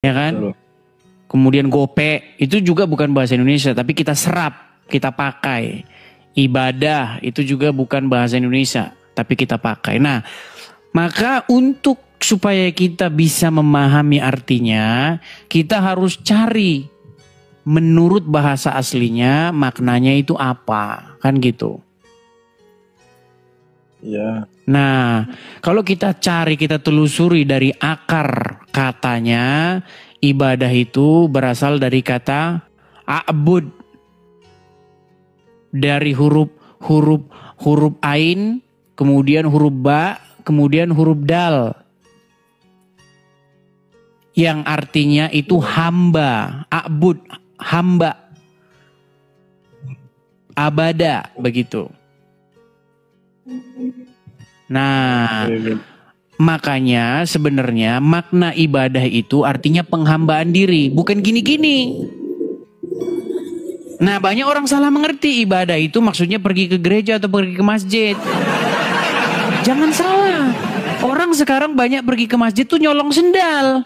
ya kan? Betul. Kemudian gope itu juga bukan bahasa Indonesia, tapi kita serap, kita pakai. Ibadah itu juga bukan bahasa Indonesia, tapi kita pakai. Nah, maka untuk supaya kita bisa memahami artinya, kita harus cari menurut bahasa aslinya maknanya itu apa, kan gitu. Iya. Nah, kalau kita cari, kita telusuri dari akar katanya, ibadah itu berasal dari kata a'bud. Dari huruf ain, kemudian huruf ba, kemudian huruf dal. Yang artinya itu hamba, a'bud, hamba. Abada, begitu. Nah, makanya sebenarnya makna ibadah itu artinya penghambaan diri, bukan gini-gini. Nah, banyak orang salah mengerti ibadah itu maksudnya pergi ke gereja atau pergi ke masjid. Jangan salah. Orang sekarang banyak pergi ke masjid tuh nyolong sendal.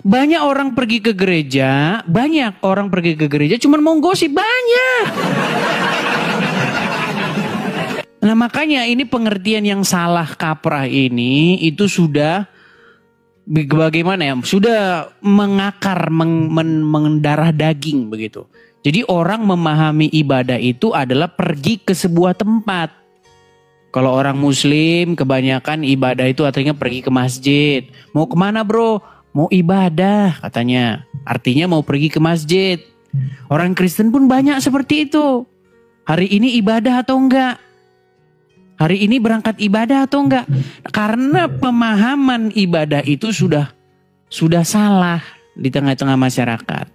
Banyak orang pergi ke gereja, cuman mau gosip banyak. Nah, makanya ini pengertian yang salah kaprah ini itu sudah bagaimana ya? Sudah mengakar, mendarah daging begitu. Jadi orang memahami ibadah itu adalah pergi ke sebuah tempat. Kalau orang muslim kebanyakan ibadah itu artinya pergi ke masjid. Mau kemana bro? Mau ibadah katanya. Artinya mau pergi ke masjid. Orang Kristen pun banyak seperti itu. Hari ini ibadah atau enggak? Hari ini berangkat ibadah atau enggak? Karena pemahaman ibadah itu sudah salah di tengah-tengah masyarakat.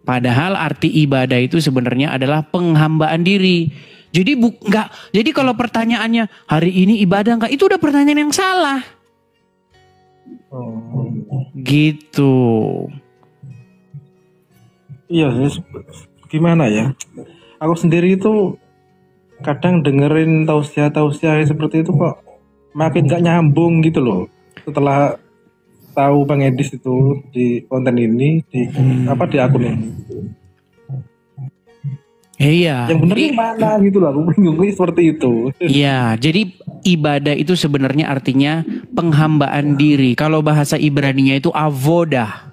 Padahal arti ibadah itu sebenarnya adalah penghambaan diri. Jadi kalau pertanyaannya hari ini ibadah enggak, itu udah pertanyaan yang salah. Gitu. Iya, gimana ya? Aku sendiri itu kadang dengerin tausiah seperti itu kok makin gak nyambung gitu loh. Setelah tahu Bang Edis itu di konten ini di akun ini. Iya. Yang bener mana gitu loh, aku bingung seperti itu. Iya, jadi ibadah itu sebenarnya artinya penghambaan diri. Kalau bahasa Ibraninya itu avodah.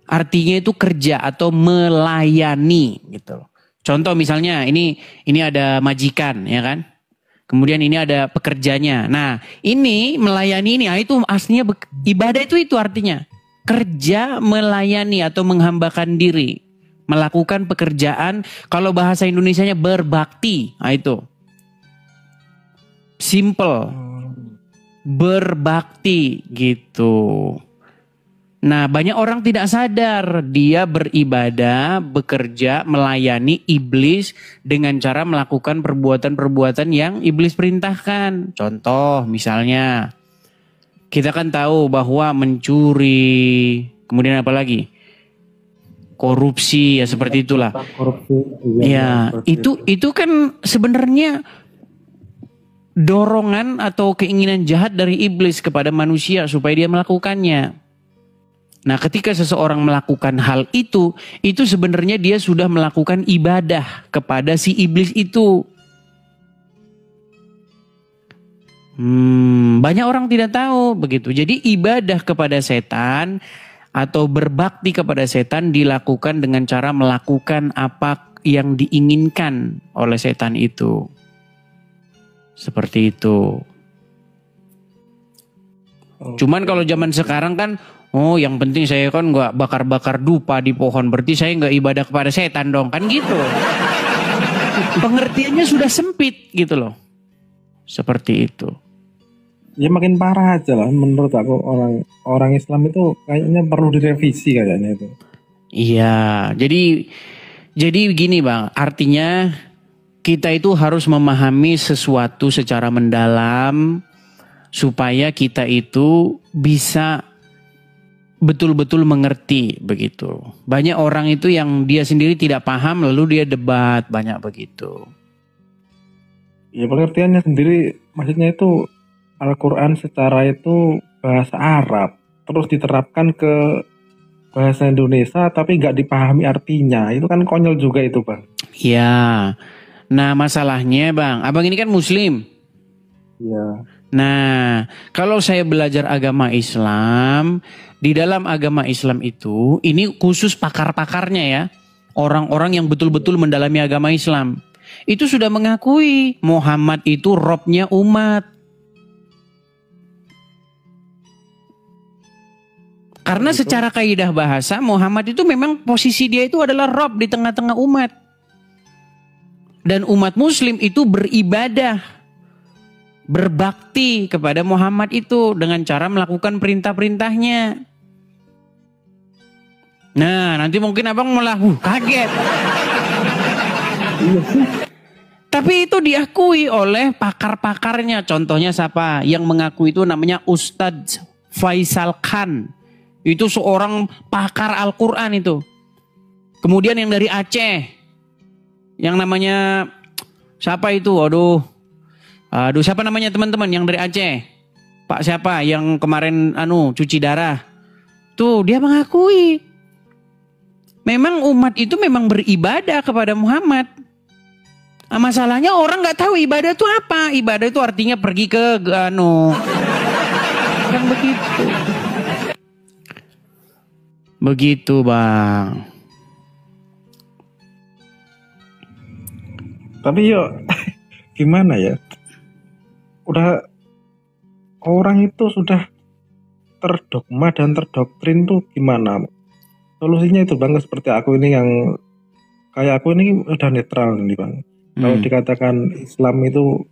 Artinya itu kerja atau melayani gitu. Contoh misalnya ini ada majikan ya kan. Kemudian ini ada pekerjanya. Nah, ini melayani ini, itu aslinya ibadah itu artinya kerja, melayani atau menghambakan diri. Melakukan pekerjaan, kalau bahasa Indonesianya berbakti. Nah itu. Simple. Berbakti gitu. Nah, banyak orang tidak sadar dia beribadah, bekerja, melayani iblis dengan cara melakukan perbuatan-perbuatan yang iblis perintahkan. Contoh misalnya, kita kan tahu bahwa mencuri, kemudian apa lagi? Korupsi, ya seperti itulah. Korupsi. Ya, itu kan sebenarnya dorongan atau keinginan jahat dari iblis kepada manusia supaya dia melakukannya. Nah, ketika seseorang melakukan hal itu sebenarnya dia sudah melakukan ibadah kepada si iblis itu. Banyak orang tidak tahu begitu. Jadi ibadah kepada setan atau berbakti kepada setan dilakukan dengan cara melakukan apa yang diinginkan oleh setan itu. Seperti itu. Cuman kalau zaman sekarang kan, oh yang penting saya kan nggak bakar-bakar dupa di pohon, berarti saya nggak ibadah kepada setan dong, kan gitu. Pengertiannya sudah sempit gitu loh. Seperti itu. Ya makin parah aja lah menurut aku, orang Islam itu kayaknya perlu direvisi kayaknya itu. Iya, jadi begini Bang, artinya kita itu harus memahami sesuatu secara mendalam supaya kita itu bisa betul-betul mengerti begitu. Banyak orang itu yang dia sendiri tidak paham lalu dia debat, banyak begitu. Ya pengertiannya sendiri maksudnya itu Al-Quran secara itu bahasa Arab terus diterapkan ke bahasa Indonesia tapi nggak dipahami artinya, itu kan konyol juga itu Bang. Ya. Nah masalahnya Bang, abang ini kan Muslim. Iya. Nah, kalau saya belajar agama Islam, di dalam agama Islam itu, ini khusus pakar-pakarnya ya, orang-orang yang betul-betul mendalami agama Islam, itu sudah mengakui Muhammad itu Robnya umat. Karena secara kaidah bahasa, Muhammad itu memang posisi dia itu adalah Rob di tengah-tengah umat. Dan umat Muslim itu beribadah, berbakti kepada Muhammad itu dengan cara melakukan perintah-perintahnya. Nah, nanti mungkin abang malah kaget. Tapi itu diakui oleh pakar-pakarnya. Contohnya siapa? Yang mengakui itu namanya Ustadz Faisal Khan. Itu seorang pakar Al-Quran itu. Kemudian yang dari Aceh, yang namanya siapa itu? Aduh siapa namanya teman-teman yang dari Aceh? Pak siapa yang kemarin cuci darah? Tuh dia mengakui. Memang umat itu memang beribadah kepada Muhammad. Nah, masalahnya orang nggak tahu ibadah itu apa. Ibadah itu artinya pergi ke kan begitu. Begitu Bang. Tapi gimana ya? Udah orang itu sudah terdogma dan terdoktrin tuh gimana? Solusinya itu Bang, seperti aku ini yang kayak aku ini udah netral nih Bang. Kalau dikatakan Islam itu,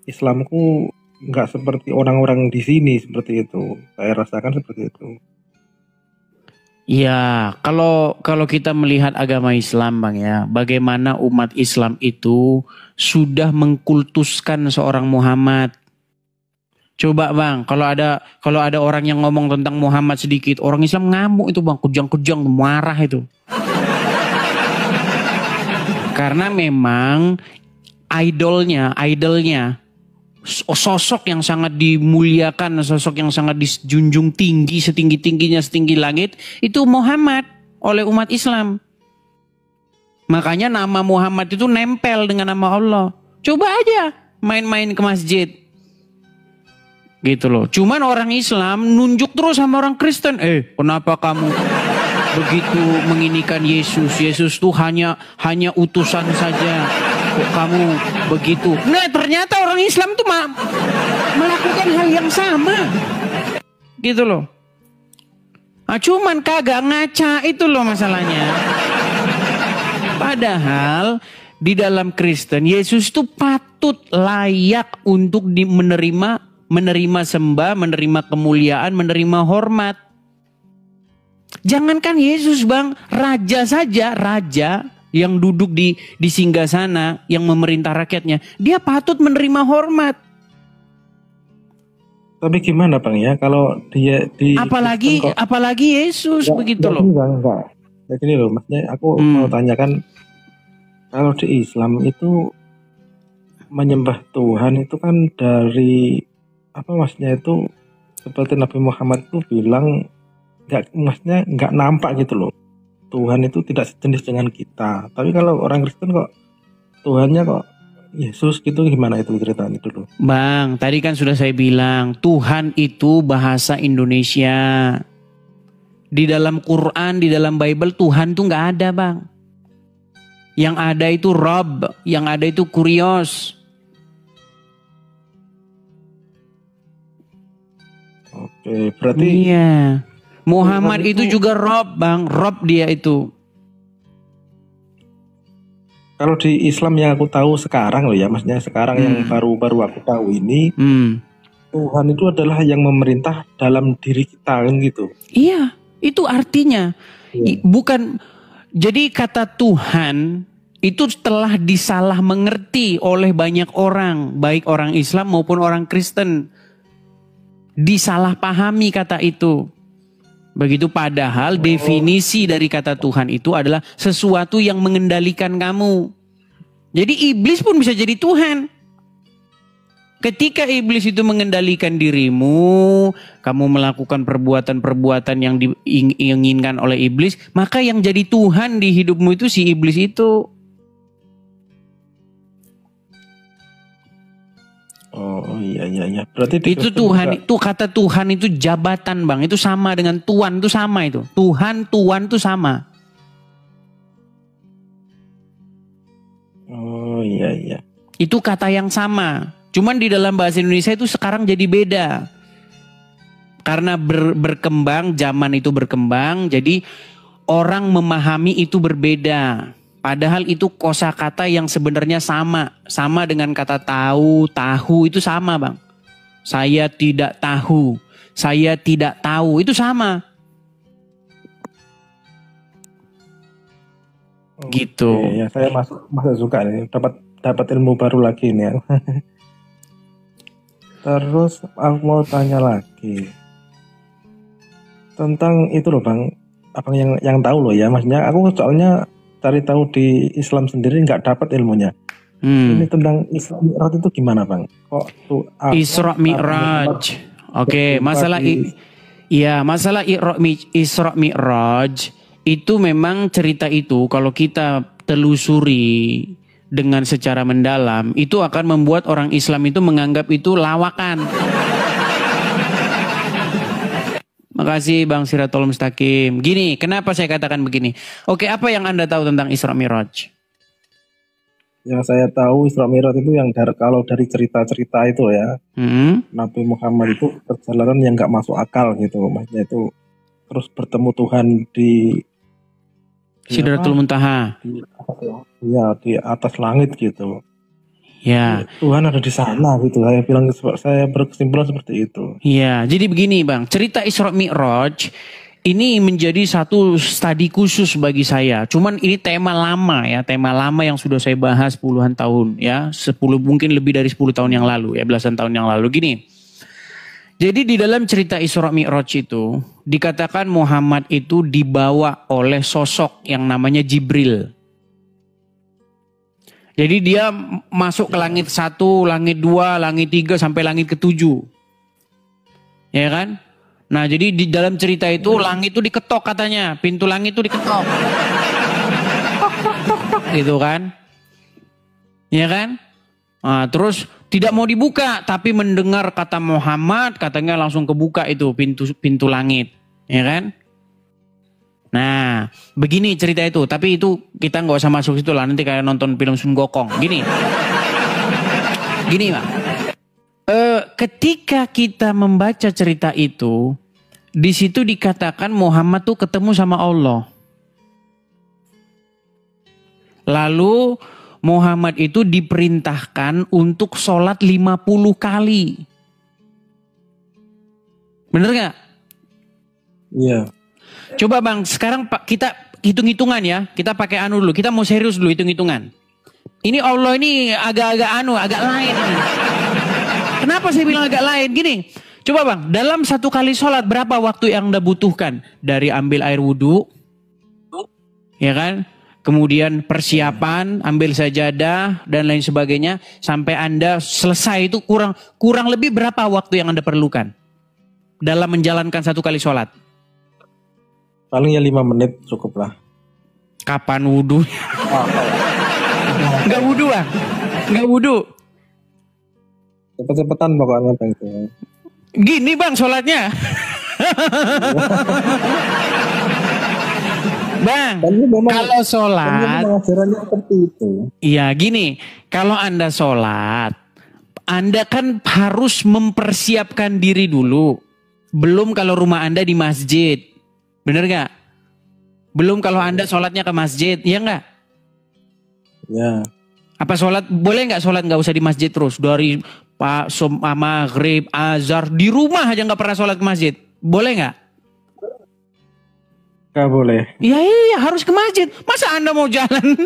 Islamku nggak seperti orang-orang di sini seperti itu. Saya rasakan seperti itu. Ya, kalau kita melihat agama Islam Bang ya, bagaimana umat Islam itu sudah mengkultuskan seorang Muhammad. Coba Bang, kalau ada orang yang ngomong tentang Muhammad sedikit, orang Islam ngamuk itu Bang, kujang-kujang, marah itu. Karena memang idolnya sosok yang sangat dimuliakan, sosok yang sangat dijunjung tinggi, setinggi-tingginya, setinggi langit, itu Muhammad oleh umat Islam. Makanya nama Muhammad itu nempel dengan nama Allah. Coba aja main-main ke masjid. Gitu loh. Cuman orang Islam nunjuk terus sama orang Kristen. Kenapa kamu begitu menginikan Yesus? Yesus tuh hanya utusan saja. Kok kamu begitu? Nah ternyata orang Islam tuh melakukan hal yang sama. Gitu loh. Nah, cuman kagak ngaca itu loh masalahnya. Padahal di dalam Kristen Yesus itu patut layak untuk menerima sembah, menerima kemuliaan, menerima hormat. Jangankan Yesus Bang, raja saja, raja yang duduk di singgasana, yang memerintah rakyatnya, dia patut menerima hormat. Tapi gimana Bang ya, kalau dia apalagi Yesus begitu loh. Enggak. Ya gini loh, maksudnya aku mau tanyakan, kalau di Islam itu menyembah Tuhan itu kan dari maksudnya itu seperti Nabi Muhammad itu bilang nggak nampak gitu loh. Tuhan itu tidak sejenis dengan kita. Tapi kalau orang Kristen kok Tuhannya kok Yesus gitu, gimana itu ceritanya dulu? Bang, tadi kan sudah saya bilang Tuhan itu bahasa Indonesia. Di dalam Quran, di dalam Bible Tuhan tuh nggak ada Bang. Yang ada itu Rob, yang ada itu Kurios. Oke, berarti iya. Muhammad itu juga Rob Bang, Rob dia itu. Kalau di Islam yang aku tahu sekarang loh ya, maksudnya sekarang yang baru-baru aku tahu ini, Tuhan itu adalah yang memerintah dalam diri kita kan gitu. Iya, itu artinya bukan. Jadi kata Tuhan itu telah disalah mengerti oleh banyak orang, baik orang Islam maupun orang Kristen. Disalahpahami kata itu. Begitu padahal definisi dari kata Tuhan itu adalah sesuatu yang mengendalikan kamu. Jadi iblis pun bisa jadi Tuhan. Ketika iblis itu mengendalikan dirimu, kamu melakukan perbuatan-perbuatan yang diinginkan oleh iblis, maka yang jadi Tuhan di hidupmu itu si iblis itu. Oh iya. Berarti Itu Tuhan, itu kata Tuhan itu jabatan bang, itu sama dengan Tuhan, itu sama itu. Tuhan itu sama. Oh iya. Itu kata yang sama. Cuman di dalam bahasa Indonesia itu sekarang jadi beda. Karena berkembang, zaman itu berkembang, jadi orang memahami itu berbeda. Padahal itu kosakata yang sebenarnya sama. Sama dengan kata tahu itu sama bang. Saya tidak tahu, saya tidak tahu, itu sama. Gitu. Ya, saya masuk suka nih, dapat ilmu baru lagi nih. Terus aku mau tanya lagi tentang itu loh bang, abang yang tahu loh ya, maksudnya aku soalnya cari tahu di Islam sendiri nggak dapat ilmunya. Ini tentang Isra Mi'raj itu gimana bang? Kok tuh Isra Mi'raj? Oke, masalah masalah Isra Mi'raj itu memang cerita itu kalau kita telusuri dengan secara mendalam, itu akan membuat orang Islam itu menganggap itu lawakan. Makasih Bang Siratul Mustaqim. Gini, kenapa saya katakan begini? Oke, apa yang Anda tahu tentang Isra Mi'raj? Yang saya tahu Isra Mi'raj itu yang kalau dari cerita-cerita itu ya, Nabi Muhammad itu perjalanan yang nggak masuk akal gitu, maksudnya itu terus bertemu Tuhan di Sidratul Muntaha. Di atas langit gitu. Ya. Tuhan ada di sana gitu. Saya berkesimpulan seperti itu. Ya, jadi begini Bang, cerita Isra Mi'raj ini menjadi satu studi khusus bagi saya. Cuman ini tema lama ya, tema lama yang sudah saya bahas puluhan tahun ya, mungkin lebih dari 10 tahun yang lalu ya, belasan tahun yang lalu. Gini. Jadi di dalam cerita Isra Mi'raj itu dikatakan Muhammad itu dibawa oleh sosok yang namanya Jibril. Jadi dia masuk ke langit 1, langit 2, langit 3 sampai langit ke-7. Ya kan? Nah, jadi di dalam cerita itu langit itu diketok katanya, pintu langit itu diketok. Gitu kan? Ya kan? Nah, terus tidak mau dibuka, tapi mendengar kata Muhammad, katanya langsung kebuka itu pintu langit, ya kan? Nah, begini cerita itu, tapi itu kita nggak usah masuk situ lah, nanti kayak nonton film Sun Gokong. Gini Bang, ketika kita membaca cerita itu, di situ dikatakan Muhammad tuh ketemu sama Allah. Lalu Muhammad itu diperintahkan untuk sholat 50 kali. Bener gak? Iya. Coba Bang, sekarang kita hitung-hitungan ya. Kita pakai dulu. Kita mau serius dulu hitung-hitungan. Ini Allah ini agak lain. Kenapa saya bilang agak lain? Gini, coba Bang, dalam satu kali sholat berapa waktu yang Anda butuhkan? Dari ambil air wudhu, ya kan? Kemudian persiapan, ambil sajadah dan lain sebagainya, sampai Anda selesai itu kurang lebih berapa waktu yang Anda perlukan dalam menjalankan satu kali sholat? Paling ya 5 menit cukup lah. Kapan wudhu? Enggak wudhu Bang, enggak wudhu. Cepet-cepetan pokoknya Bang itu. Gini Bang sholatnya. Bang, kalau sholat, pengajarannya seperti itu. Iya gini, kalau Anda sholat, Anda kan harus mempersiapkan diri dulu. Belum kalau rumah Anda di masjid, bener gak? Belum kalau Anda sholatnya ke masjid, iya gak? Ya. Apa sholat, boleh gak sholat gak usah di masjid terus? Dari maghrib, azhar, di rumah aja gak pernah sholat ke masjid, boleh gak? Gak boleh. Iya harus ke masjid. Masa Anda mau jalan?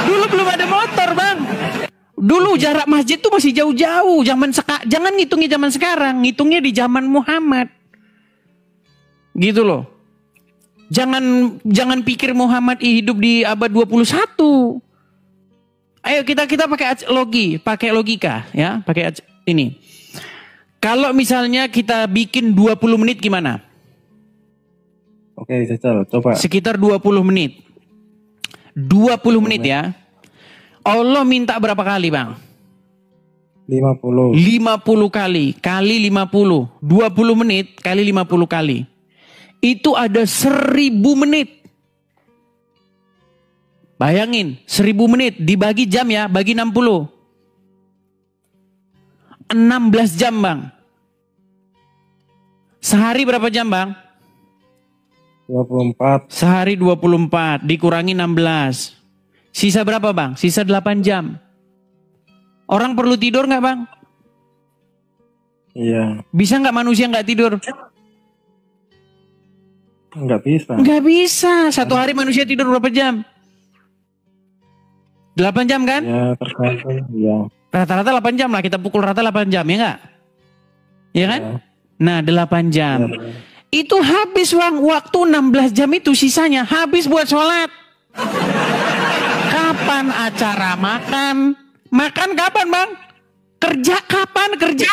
Dulu belum ada motor Bang. Dulu jarak masjid tuh masih jauh-jauh. Jangan ngitungnya zaman sekarang, ngitungnya di zaman Muhammad. Gitu loh. Jangan pikir Muhammad hidup di abad 21. Ayo kita pakai logika ya, ini. Kalau misalnya kita bikin 20 menit gimana? Oke, Jajal, coba. Sekitar 20 menit. 20 menit ya. Allah minta berapa kali, Bang? 50. 50 kali. Kali 50. 20 menit kali 50 kali. Itu ada 1000 menit. Bayangin, 1000 menit dibagi jam ya, bagi 60. 16 jam, Bang. Sehari berapa jam, Bang? 24. Sehari 24 dikurangi 16. Sisa berapa, Bang? Sisa 8 jam. Orang perlu tidur nggak, Bang? Iya. Bisa nggak manusia nggak tidur? Nggak bisa. Nggak bisa. Satu hari manusia tidur berapa jam? 8 jam kan? Ya, tergantung. Ya. Rata-rata 8 jam lah. Kita pukul rata 8 jam, ya nggak? Ya kan? Ya. Nah, 8 jam. Ya. Itu habis, Bang. Waktu 16 jam itu sisanya habis buat sholat. Kapan acara makan? Makan kapan, Bang? Kerja kapan? Kerja.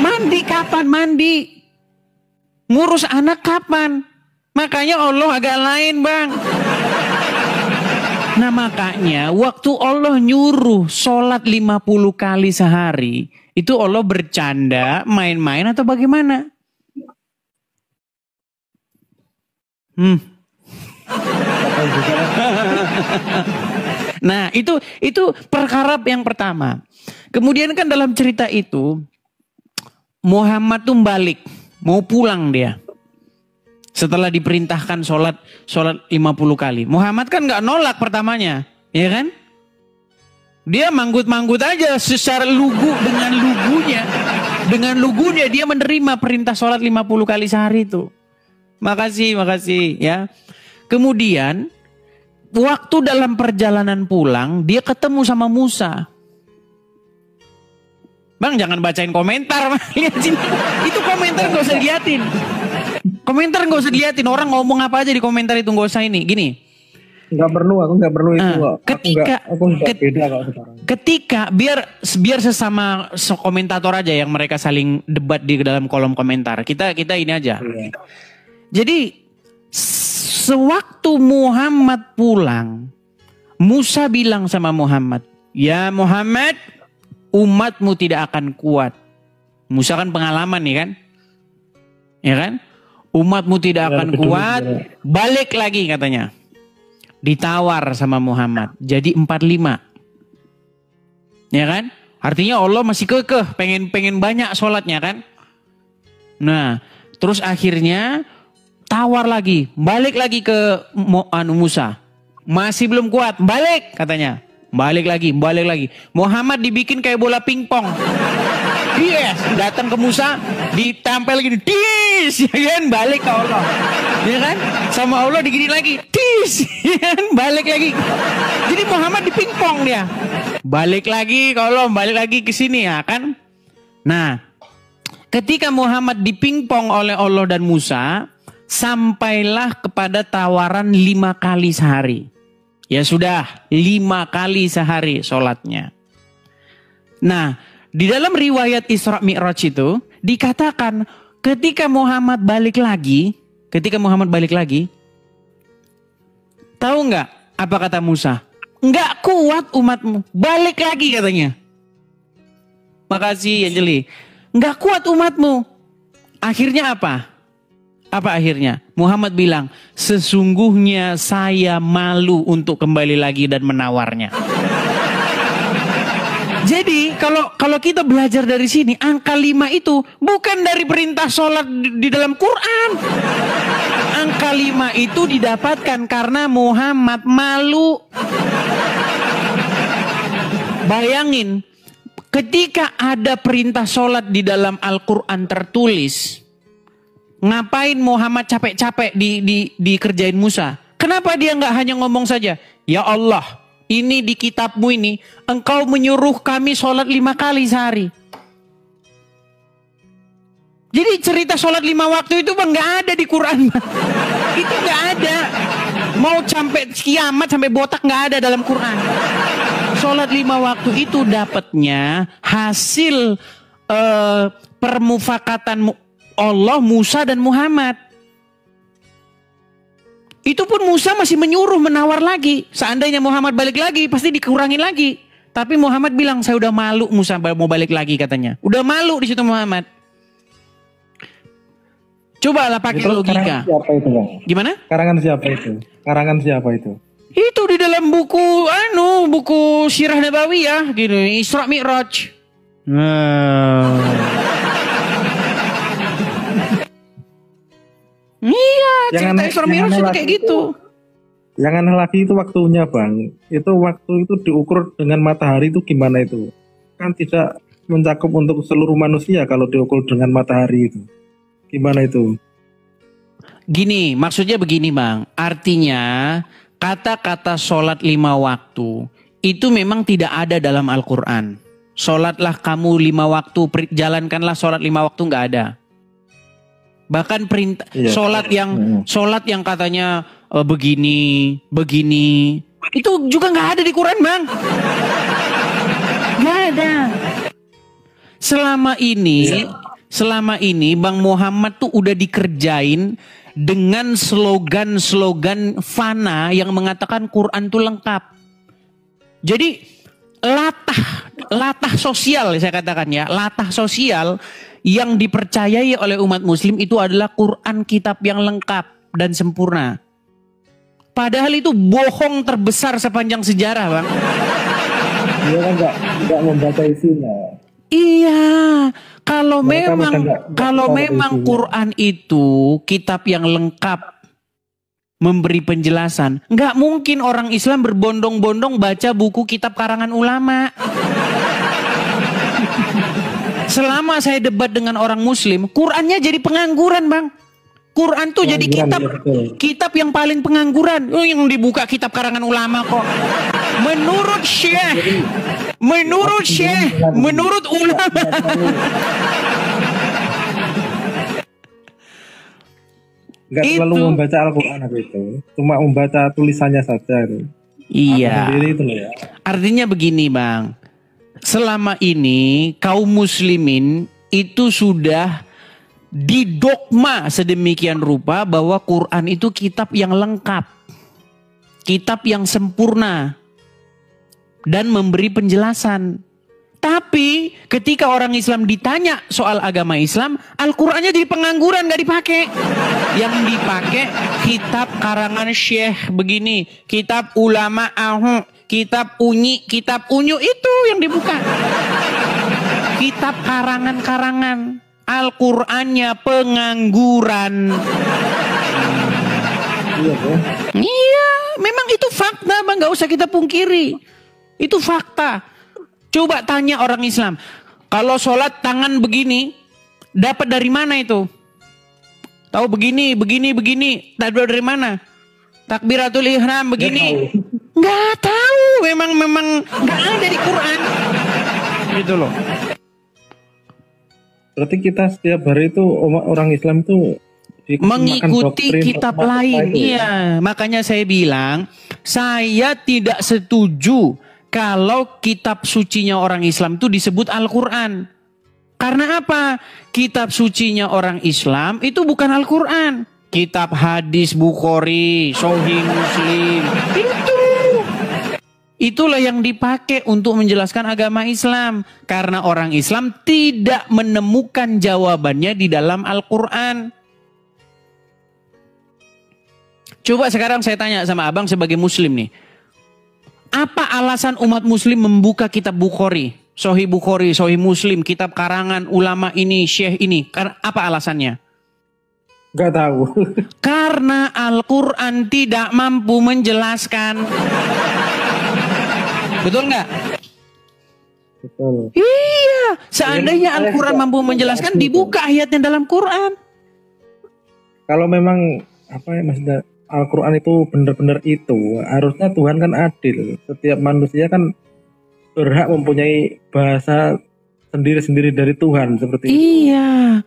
Mandi kapan? Mandi. Ngurus anak kapan? Makanya Allah agak lain, Bang. Nah, makanya waktu Allah nyuruh sholat 50 kali sehari, itu Allah bercanda, main-main atau bagaimana? Nah, itu perkara yang pertama. Kemudian kan dalam cerita itu Muhammad tuh balik, mau pulang dia. Setelah diperintahkan sholat 50 kali. Muhammad kan nggak nolak pertamanya, ya kan? Dia manggut-manggut aja secara lugu, dengan lugunya dia menerima perintah sholat 50 kali sehari itu. Makasih ya. Kemudian waktu dalam perjalanan pulang dia ketemu sama Musa. Bang, jangan bacain komentar. Lihat sini. Itu komentar gak usah diliatin. Komentar gak usah diliatin. Orang ngomong apa aja di komentar itu gak usah ini. Gini. Aku nggak perlu itu. Ketika biar sesama komentator aja yang mereka saling debat di dalam kolom komentar. Kita ini aja. Iya. Jadi sewaktu Muhammad pulang, Musa bilang sama Muhammad, "Ya Muhammad, umatmu tidak akan kuat." Musa kan pengalaman nih kan? Ya kan? Umatmu tidak akan kuat, balik lagi katanya. Ditawar sama Muhammad, jadi 45. Ya kan? Artinya Allah masih kekeh, pengen banyak sholatnya kan? Nah, terus akhirnya tawar lagi, balik lagi ke Musa. Masih belum kuat, balik katanya. Balik lagi. Muhammad dibikin kayak bola pingpong. Yes, datang ke Musa, ditempel gini, tis, ya kan, balik ke Allah. Ya kan? Sama Allah digini lagi, tis, ya kan, balik lagi. Jadi Muhammad dipingpong dia. Balik lagi ke Allah, balik lagi ke sini ya kan? Nah, ketika Muhammad dipingpong oleh Allah dan Musa, sampailah kepada tawaran 5 kali sehari. Ya sudah, 5 kali sehari sholatnya. Nah, di dalam riwayat Isra Mi'raj itu dikatakan ketika Muhammad balik lagi, tahu nggak apa kata Musa? Nggak kuat umatmu, balik lagi katanya. Makasih Anjeli. Nggak kuat umatmu. Akhirnya apa? Apa akhirnya? Muhammad bilang, sesungguhnya saya malu untuk kembali lagi dan menawarnya. Jadi kalau kita belajar dari sini, angka 5 itu bukan dari perintah sholat di dalam Quran. Angka 5 itu didapatkan karena Muhammad malu. Bayangin, ketika ada perintah sholat di dalam Al-Quran tertulis, ngapain Muhammad capek-capek dikerjain Musa? Kenapa dia nggak hanya ngomong saja, ya Allah, ini di kitabmu ini, engkau menyuruh kami sholat 5 kali sehari. Jadi cerita sholat 5 waktu itu bang nggak ada di Quran. Itu nggak ada. Mau sampai kiamat sampai botak nggak ada dalam Quran. Sholat 5 waktu itu dapatnya hasil permufakatan Allah, Musa dan Muhammad. Itu pun Musa masih menyuruh, menawar lagi. Seandainya Muhammad balik lagi, pasti dikurangin lagi. Tapi Muhammad bilang, saya udah malu Musa mau balik lagi katanya. Udah malu di situ Muhammad. Cobalah pakai logika. Siapa itu, Bang? Gimana? Karangan siapa itu? Karangan siapa itu? Itu di dalam buku Sirah Nabawiyah gitu, Isra Mi'raj. Iya, cerita Isra Mi'raj itu kayak gitu. Yang aneh lagi itu waktunya, Bang. Itu waktu itu diukur dengan matahari itu gimana itu? Kan tidak mencakup untuk seluruh manusia kalau diukur dengan matahari itu. Gimana itu? Gini, maksudnya begini Bang. Artinya kata-kata sholat 5 waktu itu memang tidak ada dalam Al-Quran. Sholatlah kamu 5 waktu, jalankanlah sholat 5 waktu, nggak ada. Bahkan perintah sholat yang katanya begini itu juga nggak ada di Quran Bang. Nggak ada. Selama ini Bang Muhammad tuh udah dikerjain dengan slogan-slogan fana yang mengatakan Quran tuh lengkap. Jadi latah sosial, saya katakan ya, latah sosial yang dipercayai oleh umat muslim itu adalah Quran, kitab yang lengkap dan sempurna. Padahal itu bohong terbesar sepanjang sejarah Bang. Dia kan nggak membaca isinya. Iya, kalau memang Quran itu kitab yang lengkap memberi penjelasan, nggak mungkin orang Islam berbondong-bondong baca buku kitab karangan ulama. Selama saya debat dengan orang Muslim, Qurannya jadi pengangguran Bang. Quran tuh jadi kitab yang paling pengangguran. Oh, yang dibuka kitab karangan ulama kok. Menurut ulama. Enggak terlalu membaca Al-Quran aku itu. Cuma membaca tulisannya saja itu. Iya. Itu ya. Artinya begini Bang. Selama ini kaum muslimin itu sudah didogma sedemikian rupa bahwa Quran itu kitab yang lengkap, kitab yang sempurna dan memberi penjelasan. Tapi ketika orang Islam ditanya soal agama Islam, Al-Qurannya jadi pengangguran, gak dipakai. Yang dipakai kitab karangan syekh begini, kitab ulama kitab unyu itu yang dibuka. Kitab karangan-karangan. Al-Qur'annya pengangguran. Iya, memang itu fakta Bang, gak usah kita pungkiri. Itu fakta. Coba tanya orang Islam, kalau sholat tangan begini, dapat dari mana itu? Tahu begini. Dapat dari mana? Takbiratul ihram begini. Nggak tahu, memang nggak ada di Quran. Gitu loh. Berarti kita setiap hari itu orang Islam itu mengikuti kitab lain. Iya, makanya saya bilang saya tidak setuju kalau kitab sucinya orang Islam itu disebut Al-Quran. Karena apa? Kitab sucinya orang Islam itu bukan Al-Quran. Kitab hadis Bukhari, Sahih Muslim. Itulah yang dipakai untuk menjelaskan agama Islam. Karena orang Islam tidak menemukan jawabannya di dalam Al-Quran. Coba sekarang saya tanya sama abang sebagai muslim nih. Apa alasan umat muslim membuka kitab Bukhari, Sahih Bukhari, Sahih Muslim, kitab karangan ulama ini, syekh ini? Apa alasannya? Gak tahu. Karena Al-Quran tidak mampu menjelaskan. Betul nggak? Betul. Iya, seandainya Al-Quran mampu menjelaskan, dibuka ayatnya dalam Quran. Kalau memang maksudnya Al-Quran itu benar-benar itu, harusnya Tuhan kan adil. Setiap manusia kan berhak mempunyai bahasa sendiri-sendiri dari Tuhan seperti itu. Iya.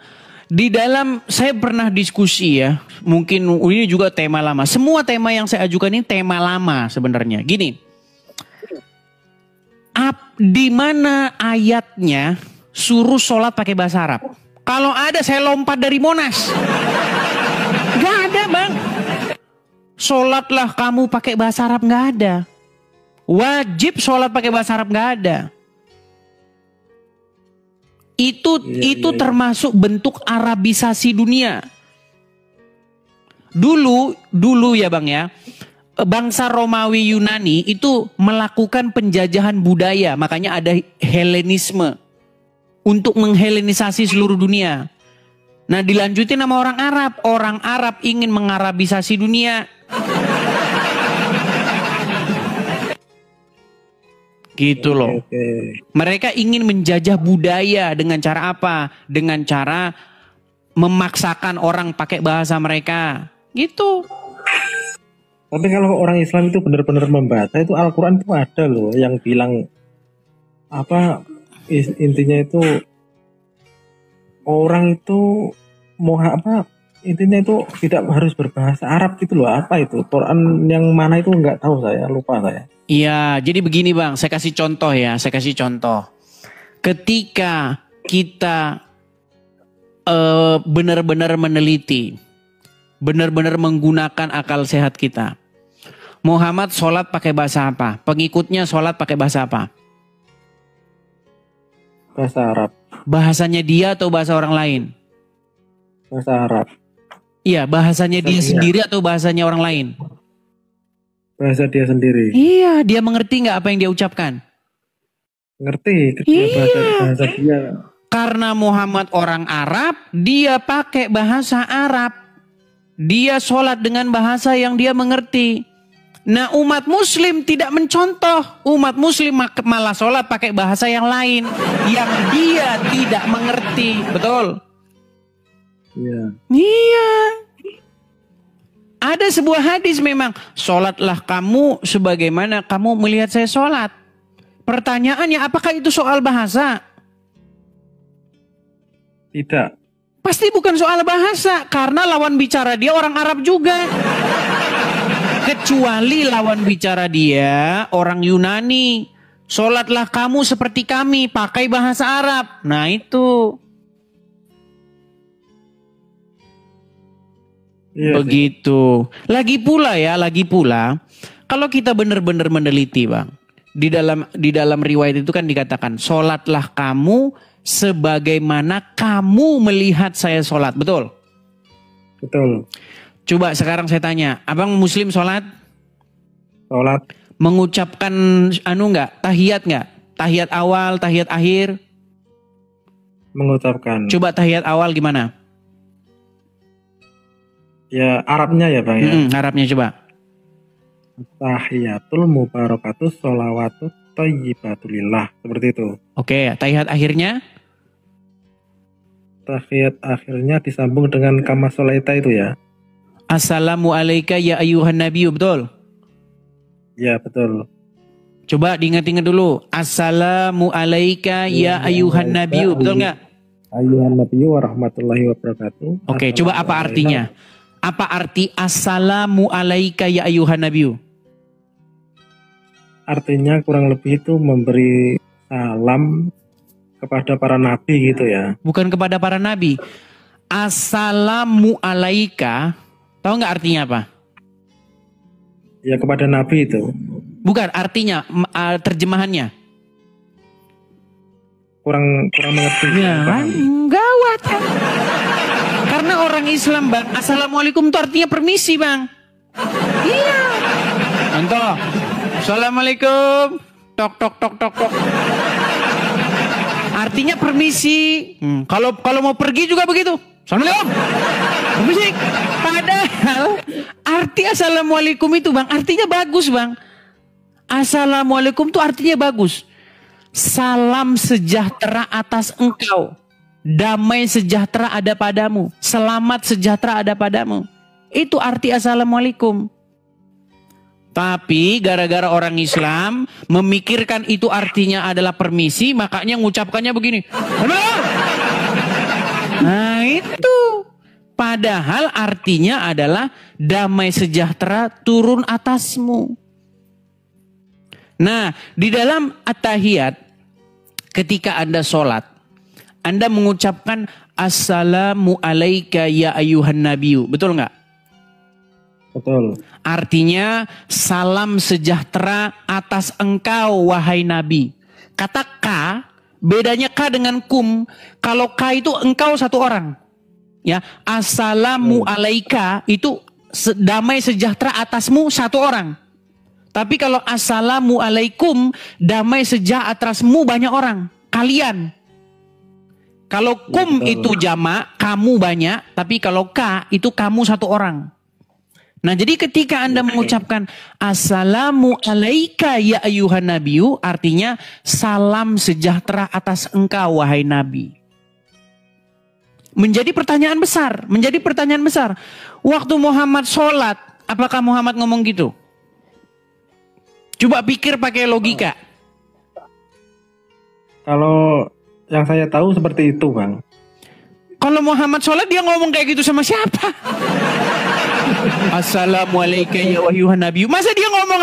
Di dalam saya pernah diskusi ya, mungkin ini juga tema lama. Semua tema yang saya ajukan ini tema lama sebenarnya. Gini, di mana ayatnya suruh sholat pakai bahasa Arab? Kalau ada saya lompat dari Monas. Gak ada bang. Sholatlah kamu pakai bahasa Arab, gak ada. Wajib sholat pakai bahasa Arab, gak ada. Itu termasuk bentuk Arabisasi dunia. Dulu ya bang ya, bangsa Romawi Yunani itu melakukan penjajahan budaya, makanya ada Helenisme untuk menghelenisasi seluruh dunia. Nah dilanjutin sama orang Arab ingin mengarabisasi dunia. Gitu loh. Mereka ingin menjajah budaya dengan cara apa? Dengan cara memaksakan orang pakai bahasa mereka. Gitu. Tapi kalau orang Islam itu benar-benar membaca, itu Al-Quran itu ada loh yang bilang apa, intinya itu orang itu mau apa, intinya itu tidak harus berbahasa Arab gitu loh. Apa itu Quran yang mana itu nggak tahu, saya lupa saya. Iya, jadi begini bang, saya kasih contoh ya, Ketika kita benar-benar meneliti, benar-benar menggunakan akal sehat kita. Muhammad sholat pakai bahasa apa? Pengikutnya sholat pakai bahasa apa? Bahasa Arab. Bahasanya dia atau bahasa orang lain? Bahasa Arab. Iya, bahasanya dia sendiri atau bahasanya orang lain? Bahasa dia sendiri. Iya, dia mengerti nggak apa yang dia ucapkan? Ngerti, bahasa dia. Karena Muhammad orang Arab, dia pakai bahasa Arab. Dia sholat dengan bahasa yang dia mengerti. Nah umat muslim tidak mencontoh. Umat muslim malah sholat pakai bahasa yang lain. Yang dia tidak mengerti. Betul? Iya. Ada sebuah hadis memang. Sholatlah kamu sebagaimana kamu melihat saya sholat. Pertanyaannya apakah itu soal bahasa? Tidak. Pasti bukan soal bahasa. Karena lawan bicara dia orang Arab juga. Kecuali lawan bicara dia orang Yunani. Sholatlah kamu seperti kami. Pakai bahasa Arab. Nah itu. Begitu. Lagi pula kalau kita benar-benar meneliti bang, di dalam riwayat itu kan dikatakan sholatlah kamu sebagaimana kamu melihat saya sholat. Betul? Betul. Coba sekarang saya tanya, abang muslim sholat? Sholat. Mengucapkan tahiyat nggak? Tahiyat awal, tahiyat akhir? Mengucapkan. Coba tahiyat awal gimana? Ya Arabnya ya bang ya. Arabnya coba. Tahiyatul mubarakatus sholawatut thayyibatulillah. Seperti itu. Oke, tahiyat akhirnya? Tahiyat akhirnya disambung dengan kama sholaita itu ya. Assalamu alayka ya ayyuhan nabiyyu, betul? Ya betul. Coba diingat-ingat dulu. Assalamu alayka ya ayyuhan nabiyyu, betul nggak? Ayyuhan nabiyyu warahmatullahi wabarakatuh. Oke, coba apa artinya? Apa arti assalamu alayka ya ayyuhan nabiyyu? Artinya kurang lebih itu memberi salam kepada para nabi gitu ya. Bukan kepada para nabi. Assalamu alayka, tahu nggak artinya apa? Ya kepada nabi itu. Bukan artinya, terjemahannya. Kurang mengerti. Ya, gawat kan? Karena orang Islam bang, assalamualaikum itu artinya permisi bang. Iya. Contoh, assalamualaikum, tok tok tok tok tok. Artinya permisi. Kalau mau pergi juga begitu. Assalamualaikum. Permisi. Padahal arti assalamualaikum itu bang, artinya bagus bang. Assalamualaikum itu artinya bagus. Salam sejahtera atas engkau. Damai sejahtera ada padamu. Selamat sejahtera ada padamu. Itu arti assalamualaikum. Tapi gara-gara orang Islam memikirkan itu artinya adalah permisi, makanya mengucapkannya begini. Nah itu. Padahal artinya adalah damai sejahtera turun atasmu. Nah, di dalam at-tahiyat ketika Anda sholat, Anda mengucapkan assalamu alaika ya ayuhan nabiyu. Betul nggak? Betul. Artinya salam sejahtera atas engkau wahai nabi. Kata ka, bedanya ka dengan kum. Kalau ka itu engkau satu orang. Ya, assalamu alaika itu damai sejahtera atasmu satu orang. Tapi kalau assalamu alaikum, damai sejahtera atasmu banyak orang. Kalian. Kalau kum itu jamak, kamu banyak. Tapi kalau ka itu kamu satu orang. Nah, jadi ketika Anda mengucapkan assalamu alaika ya ayuhan nabiyu, artinya salam sejahtera atas engkau wahai nabi. Menjadi pertanyaan besar. Waktu Muhammad sholat, apakah Muhammad ngomong gitu? Coba pikir pakai logika. Kalau yang saya tahu seperti itu, Bang. Kalau Muhammad sholat dia ngomong kayak gitu sama siapa? Assalamualaikum ya ayuhan nabi. Masa dia ngomong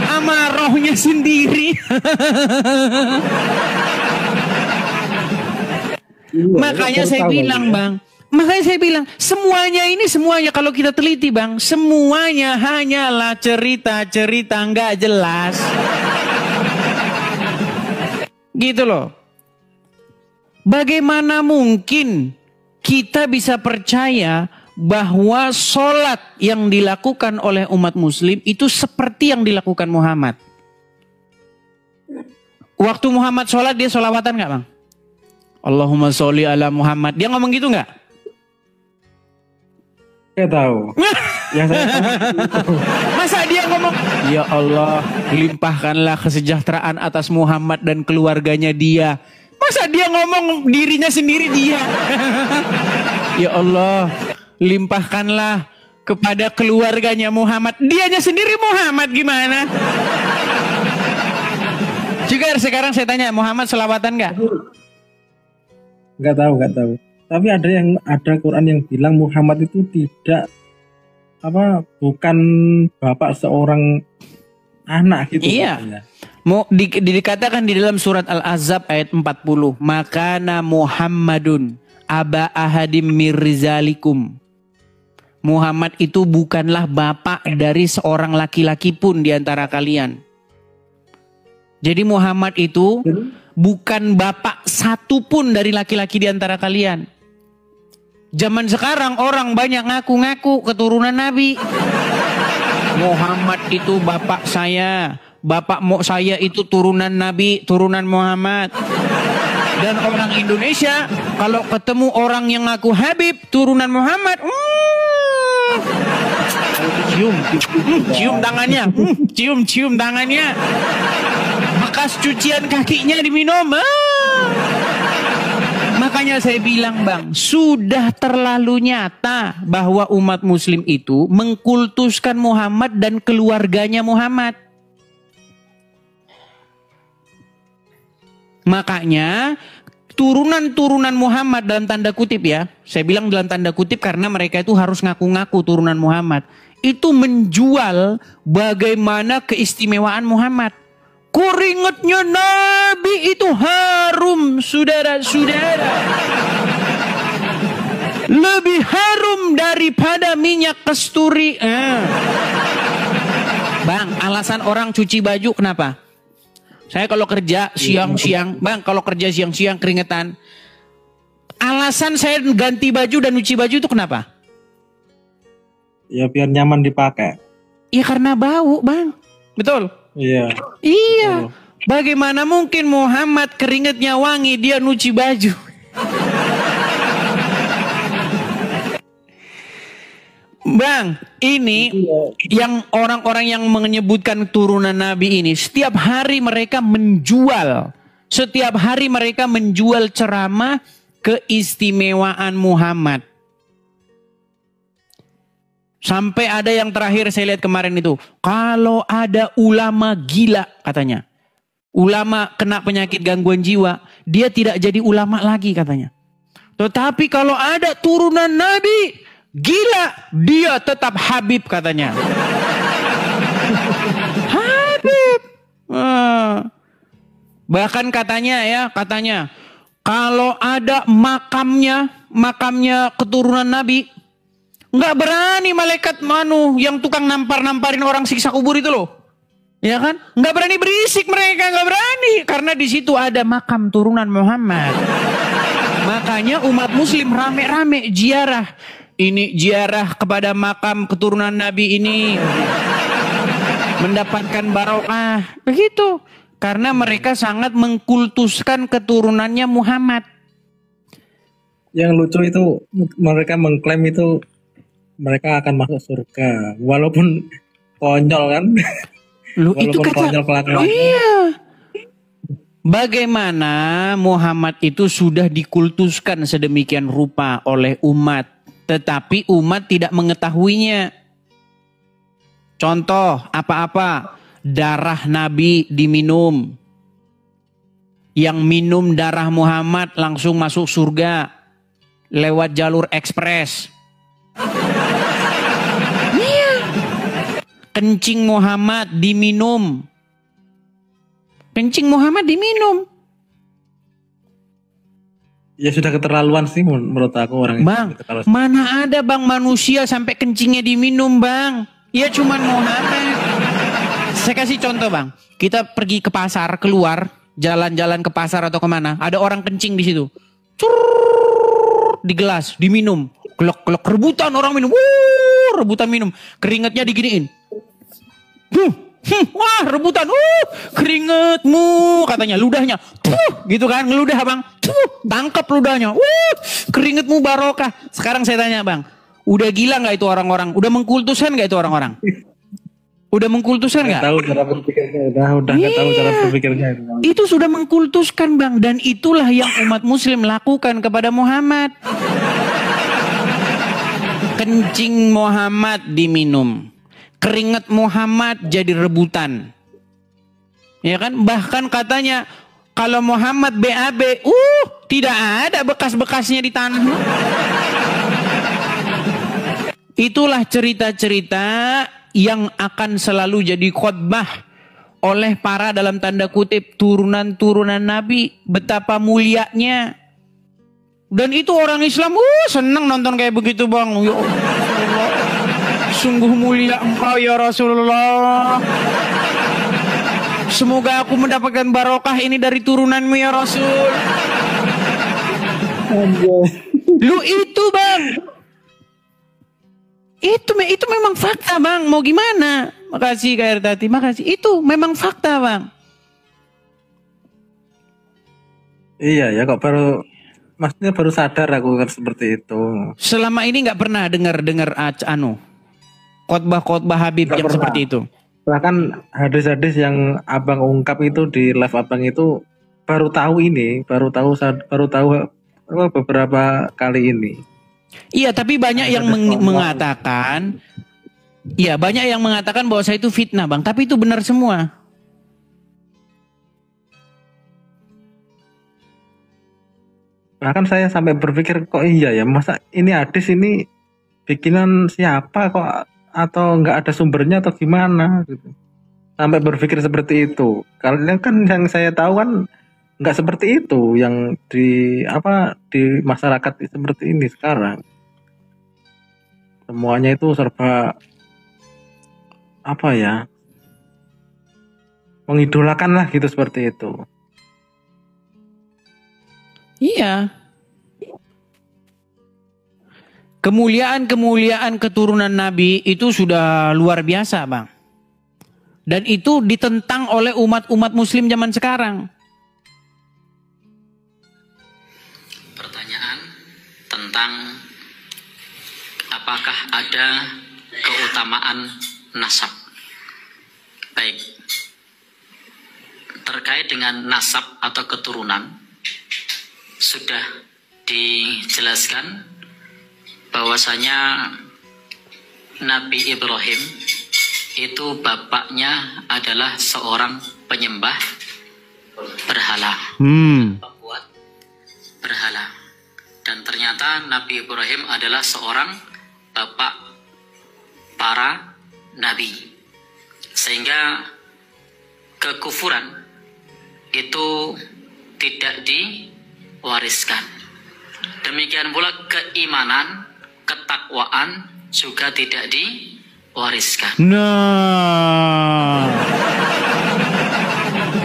sama rohnya sendiri? Makanya saya bilang, Bang. Makanya saya bilang, semuanya kalau kita teliti, Bang, semuanya hanyalah cerita-cerita nggak jelas. Gitu loh. Bagaimana mungkin kita bisa percaya bahwa sholat yang dilakukan oleh umat muslim itu seperti yang dilakukan Muhammad? Waktu Muhammad sholat dia sholawatan nggak, Bang? Allahumma sholli ala Muhammad. Dia ngomong gitu nggak? Saya tahu. Yang saya tahu. Masa dia ngomong, ya Allah, limpahkanlah kesejahteraan atas Muhammad dan keluarganya dia. Masa dia ngomong dirinya sendiri dia? Ya Allah, limpahkanlah kepada keluarganya Muhammad. Dianya sendiri Muhammad gimana? Juga sekarang saya tanya, Muhammad selawatan nggak? Nggak tahu. Tapi ada Quran yang bilang Muhammad itu bukan bapak seorang anak gitu. Iya. Dikatakan di dalam surat Al-Ahzab ayat 40, makana Muhammadun aba ahadim mirzalikum. Muhammad itu bukanlah bapak dari seorang laki-laki pun di antara kalian. Jadi Muhammad itu bukan bapak satu pun dari laki-laki di antara kalian. Zaman sekarang orang banyak ngaku-ngaku keturunan Nabi. Muhammad itu bapak saya. Bapak saya itu turunan Nabi, turunan Muhammad. Dan orang Indonesia kalau ketemu orang yang ngaku Habib, turunan Muhammad, cium tangannya, cium tangannya. Bekas cucian kakinya diminum. Makanya saya bilang, Bang, sudah terlalu nyata bahwa umat muslim itu mengkultuskan Muhammad dan keluarganya Muhammad. Makanya turunan-turunan Muhammad dalam tanda kutip ya, saya bilang dalam tanda kutip karena mereka itu harus ngaku-ngaku turunan Muhammad. Itu menjual bagaimana keistimewaan Muhammad. Keringatnya Nabi itu harum, saudara-saudara. Lebih harum daripada minyak kasturi. Bang, alasan orang cuci baju kenapa? Saya kalau kerja siang-siang, Bang, kalau kerja siang-siang keringetan. Alasan saya ganti baju dan cuci baju itu kenapa? Ya biar nyaman dipakai. Ya karena bau, Bang. Betul? Iya. Iya. Bagaimana mungkin Muhammad keringetnya wangi dia nyuci baju? Bang, ini yang orang-orang yang menyebutkan turunan Nabi ini setiap hari mereka menjual ceramah keistimewaan Muhammad. Sampai ada yang terakhir saya lihat kemarin itu, kalau ada ulama gila katanya, ulama kena penyakit gangguan jiwa, dia tidak jadi ulama lagi katanya. Tetapi kalau ada turunan Nabi, gila, dia tetap Habib katanya. Habib. Bahkan katanya kalau ada makamnya keturunan Nabi, nggak berani malaikat yang tukang namparin orang siksa kubur itu loh. Ya kan? Nggak berani berisik mereka, nggak berani. Karena di situ ada makam turunan Muhammad. Makanya umat muslim rame-rame ziarah. Ini ziarah kepada makam keturunan Nabi ini. Mendapatkan barokah. Begitu. Karena mereka sangat mengkultuskan keturunannya Muhammad. Yang lucu itu mereka mengklaim itu mereka akan masuk surga. Walaupun konyol kan. Loh, itu kata, iya. Bagaimana Muhammad itu sudah dikultuskan sedemikian rupa oleh umat, tetapi umat tidak mengetahuinya. Contoh apa-apa, darah Nabi diminum. Yang minum darah Muhammad langsung masuk surga lewat jalur ekspres. Kencing Muhammad diminum. Kencing Muhammad diminum. Ya sudah keterlaluan sih menurut aku orang Bang, itu. mana ada bang manusia sampai kencingnya diminum bang. Ya cuman Muhammad. Saya kasih contoh bang. Kita pergi ke pasar, keluar, jalan-jalan ke pasar atau kemana. Ada orang kencing di situ. Di gelas, diminum. Kelok-kelok, rebutan orang minum. Rebutan minum. Keringatnya diginiin. Wah rebutan, keringetmu katanya, ludahnya, gitu kan, ngeludah bang, tangkap ludahnya, keringetmu barokah. Sekarang saya tanya bang, udah gila nggak itu orang-orang? Udah mengkultuskan nggak itu orang-orang? Udah mengkultuskan nggak? Tahu cara berpikirnya, udah nggak tahu cara berpikirnya. Itu sudah mengkultuskan bang, dan itulah yang umat Muslim lakukan kepada Muhammad. Kencing Muhammad diminum. Keringat Muhammad jadi rebutan. Ya kan? Bahkan katanya kalau Muhammad BAB, tidak ada bekas-bekasnya di tanah. Itulah cerita-cerita yang akan selalu jadi khotbah oleh para dalam tanda kutip turunan-turunan Nabi. Betapa mulianya. Dan itu orang Islam senang nonton kayak begitu bang. Ya Allah. Sungguh mulia engkau ya Rasulullah. Semoga aku mendapatkan barokah ini dari turunanmu ya Rasul. Lu itu bang. Itu memang fakta bang. Mau gimana? Makasih Kak Ertati. Makasih. Itu memang fakta bang. Iya ya kok maksudnya baru sadar aku kan seperti itu. Selama ini nggak pernah dengar khotbah Habib yang seperti itu. Bahkan hadis-hadis yang abang ungkap itu di live abang itu baru tahu beberapa kali ini. Iya, tapi banyak yang mengatakan, banyak yang mengatakan bahwa saya itu fitnah bang. Tapi itu benar semua. Bahkan saya sampai berpikir kok iya ya, masa ini hadis ini bikinan siapa kok? Atau nggak ada sumbernya atau gimana gitu. Sampai berpikir seperti itu. Karena kan yang saya tahu kan nggak seperti itu yang di masyarakat seperti ini sekarang. Semuanya itu serba mengidolakan lah gitu seperti itu. Iya. Kemuliaan keturunan Nabi itu sudah luar biasa bang. Dan itu ditentang oleh umat muslim zaman sekarang. Pertanyaan tentang apakah ada keutamaan nasab. Baik. Terkait dengan nasab atau keturunan sudah dijelaskan bahwasanya Nabi Ibrahim itu bapaknya adalah seorang penyembah berhala, pembuat berhala, dan ternyata Nabi Ibrahim adalah seorang bapak para nabi. Sehingga kekufuran itu tidak diwariskan. Demikian pula keimanan, ketakwaan juga tidak diwariskan. Nah,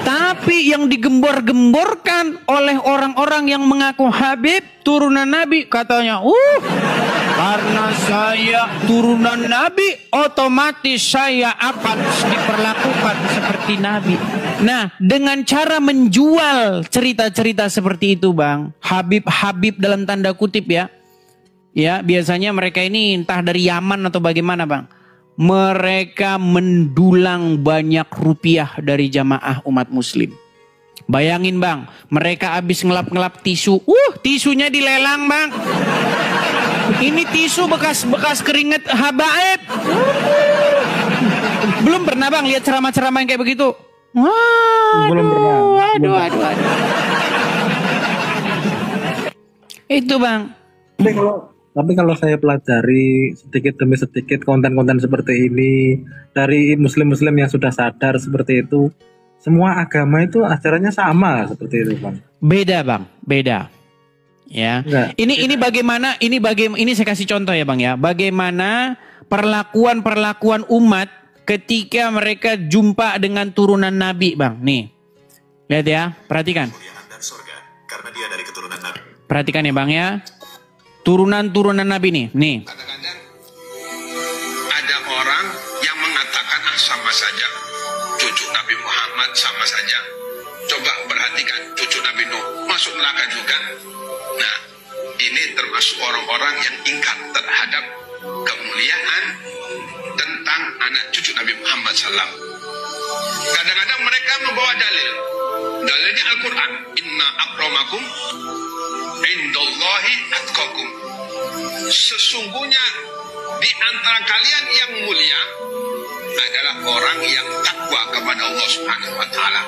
tapi yang digembor-gemborkan oleh orang-orang yang mengaku Habib turunan Nabi, katanya, karena saya turunan Nabi, otomatis saya akan diperlakukan seperti Nabi. Nah, dengan cara menjual cerita-cerita seperti itu, Bang, Habib dalam tanda kutip ya. Ya, biasanya mereka ini entah dari Yaman atau bagaimana, Bang. Mereka mendulang banyak rupiah dari jamaah umat muslim. Bayangin, Bang, mereka habis ngelap-ngelap tisu. Tisunya dilelang, Bang. Ini tisu bekas keringet habaib. Belum pernah, Bang, lihat ceramah-ceramah yang kayak begitu? Belum pernah. Aduh. Itu, Bang. Tapi kalau saya pelajari sedikit demi sedikit konten-konten seperti ini dari muslim-muslim yang sudah sadar seperti itu, semua agama itu ajarannya sama seperti itu, Bang. Beda, Bang, beda. Ya. Enggak. Ini saya kasih contoh ya, Bang ya. Bagaimana perlakuan umat ketika mereka jumpa dengan turunan Nabi, Bang. Nih. Lihat ya, perhatikan. Karena dia dari keturunan Nabi. Perhatikan ya, Bang ya. Turunan Nabi nih. Kadang-kadang ada orang yang mengatakan sama saja cucu Nabi Muhammad sama saja. Coba perhatikan cucu Nabi Nuh masuk neraka juga. Nah, ini termasuk orang-orang yang ingkar terhadap kemuliaan tentang anak cucu Nabi Muhammad SAW. Kadang-kadang mereka membawa dalil. Dalilnya Al-Quran. Inna akramakum indallahi atqakum. Sesungguhnya di antara kalian yang mulia adalah orang yang takwa kepada Allah Subhanahu wa taala.